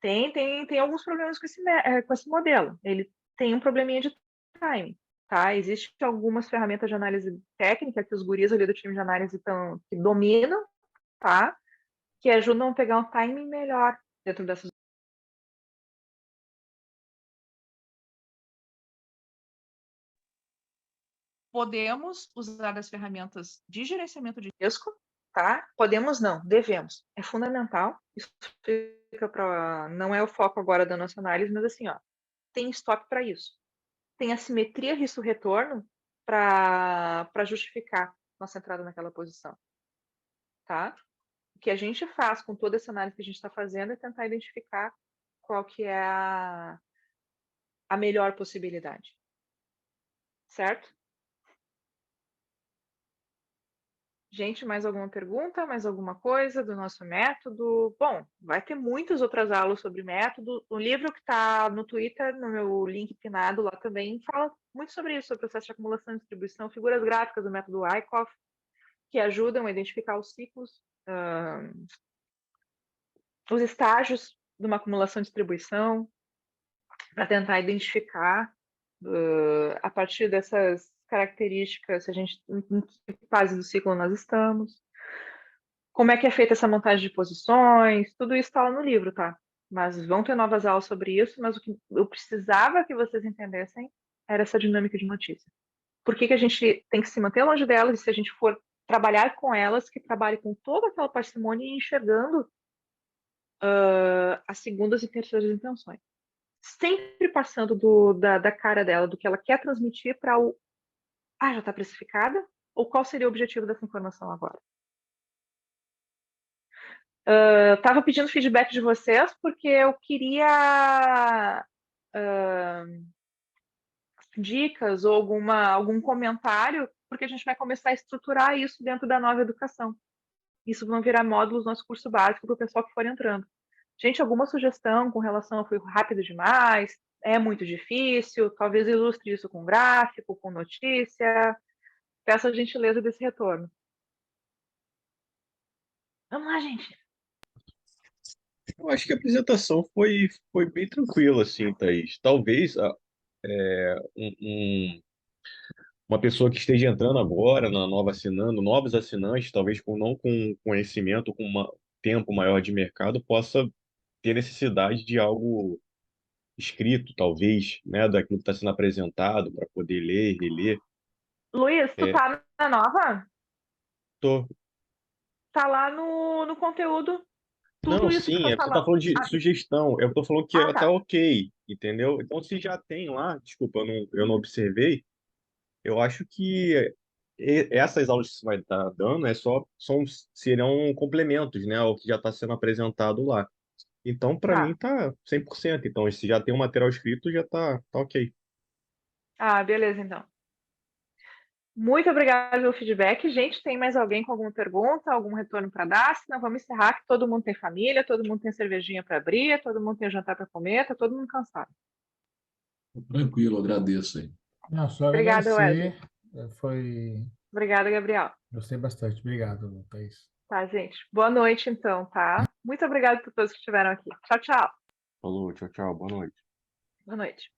Tem alguns problemas com esse modelo. Ele tem um probleminha de timing, tá? Existem algumas ferramentas de análise técnica que os guris ali do time de análise que dominam, tá? Que ajudam a pegar um timing melhor dentro dessas. Podemos usar as ferramentas de gerenciamento de risco, tá? Podemos não, devemos. É fundamental. Isso fica para não é o foco agora da nossa análise, mas assim, ó, tem stop para isso. Tem assimetria risco-retorno para justificar nossa entrada naquela posição, tá? O que a gente faz com toda essa análise que a gente está fazendo é tentar identificar qual que é a melhor possibilidade, certo? Gente, mais alguma pergunta? Mais alguma coisa do nosso método? Bom, vai ter muitas outras aulas sobre método. O livro que está no Twitter, no meu link pinado lá também, fala muito sobre isso, sobre o processo de acumulação e distribuição, figuras gráficas do método Wyckoff, que ajudam a identificar os ciclos, os estágios de uma acumulação e distribuição, para tentar identificar, a partir dessas características, em que fase do ciclo nós estamos, como é que é feita essa montagem de posições, tudo isso está lá no livro, tá? Mas vão ter novas aulas sobre isso, mas o que eu precisava que vocês entendessem era essa dinâmica de notícia. Por que a gente tem que se manter longe delas e se a gente for trabalhar com elas, que trabalhe com toda aquela parcimônia e enxergando as segundas e terceiras intenções. Sempre passando da cara dela, do que ela quer transmitir para o já está precificada? Ou qual seria o objetivo dessa informação agora? Estava pedindo feedback de vocês porque eu queria dicas ou algum comentário, porque a gente vai começar a estruturar isso dentro da nova educação. Isso vão virar módulos do nosso curso básico para o pessoal que for entrando. Gente, alguma sugestão com relação a foi rápido demais? É muito difícil? Talvez ilustre isso com gráfico, com notícia. Peço a gentileza desse retorno. Vamos lá, gente. Eu acho que a apresentação foi bem tranquila, assim, Thaís. Talvez uma pessoa que esteja entrando agora na nova assinando, novos assinantes, talvez não com conhecimento, com um tempo maior de mercado, possa ter necessidade de algo escrito, talvez, né, daquilo que está sendo apresentado, para poder ler, reler. Luiz, tu tá na nova? Tô. Tá lá no conteúdo. Não, Tudo isso que sim, foi é porque você tá falado. falando de sugestão. Eu tô falando que tá Tá. ok, entendeu? Então, se já tem lá, desculpa, eu não observei, eu acho que essas aulas que você vai estar dando serão complementos, né, ao que já está sendo apresentado lá. Então, para mim, Tá. tá 100%. Então, se já tem um material escrito, já tá ok. Beleza, então. Muito obrigada pelo feedback. Gente, tem mais alguém com alguma pergunta, algum retorno para dar? Senão vamos encerrar, que todo mundo tem família, todo mundo tem cervejinha para abrir, todo mundo tem jantar para comer, tá todo mundo cansado. Tranquilo, agradeço aí. Não, só Obrigada, Wesley. Foi. Obrigada, Gabriel. Gostei bastante. Obrigado, Thaís. Tá, gente. Boa noite, então, tá? Muito obrigada por todos que estiveram aqui. Tchau, tchau. Falou, tchau, tchau, boa noite. Boa noite.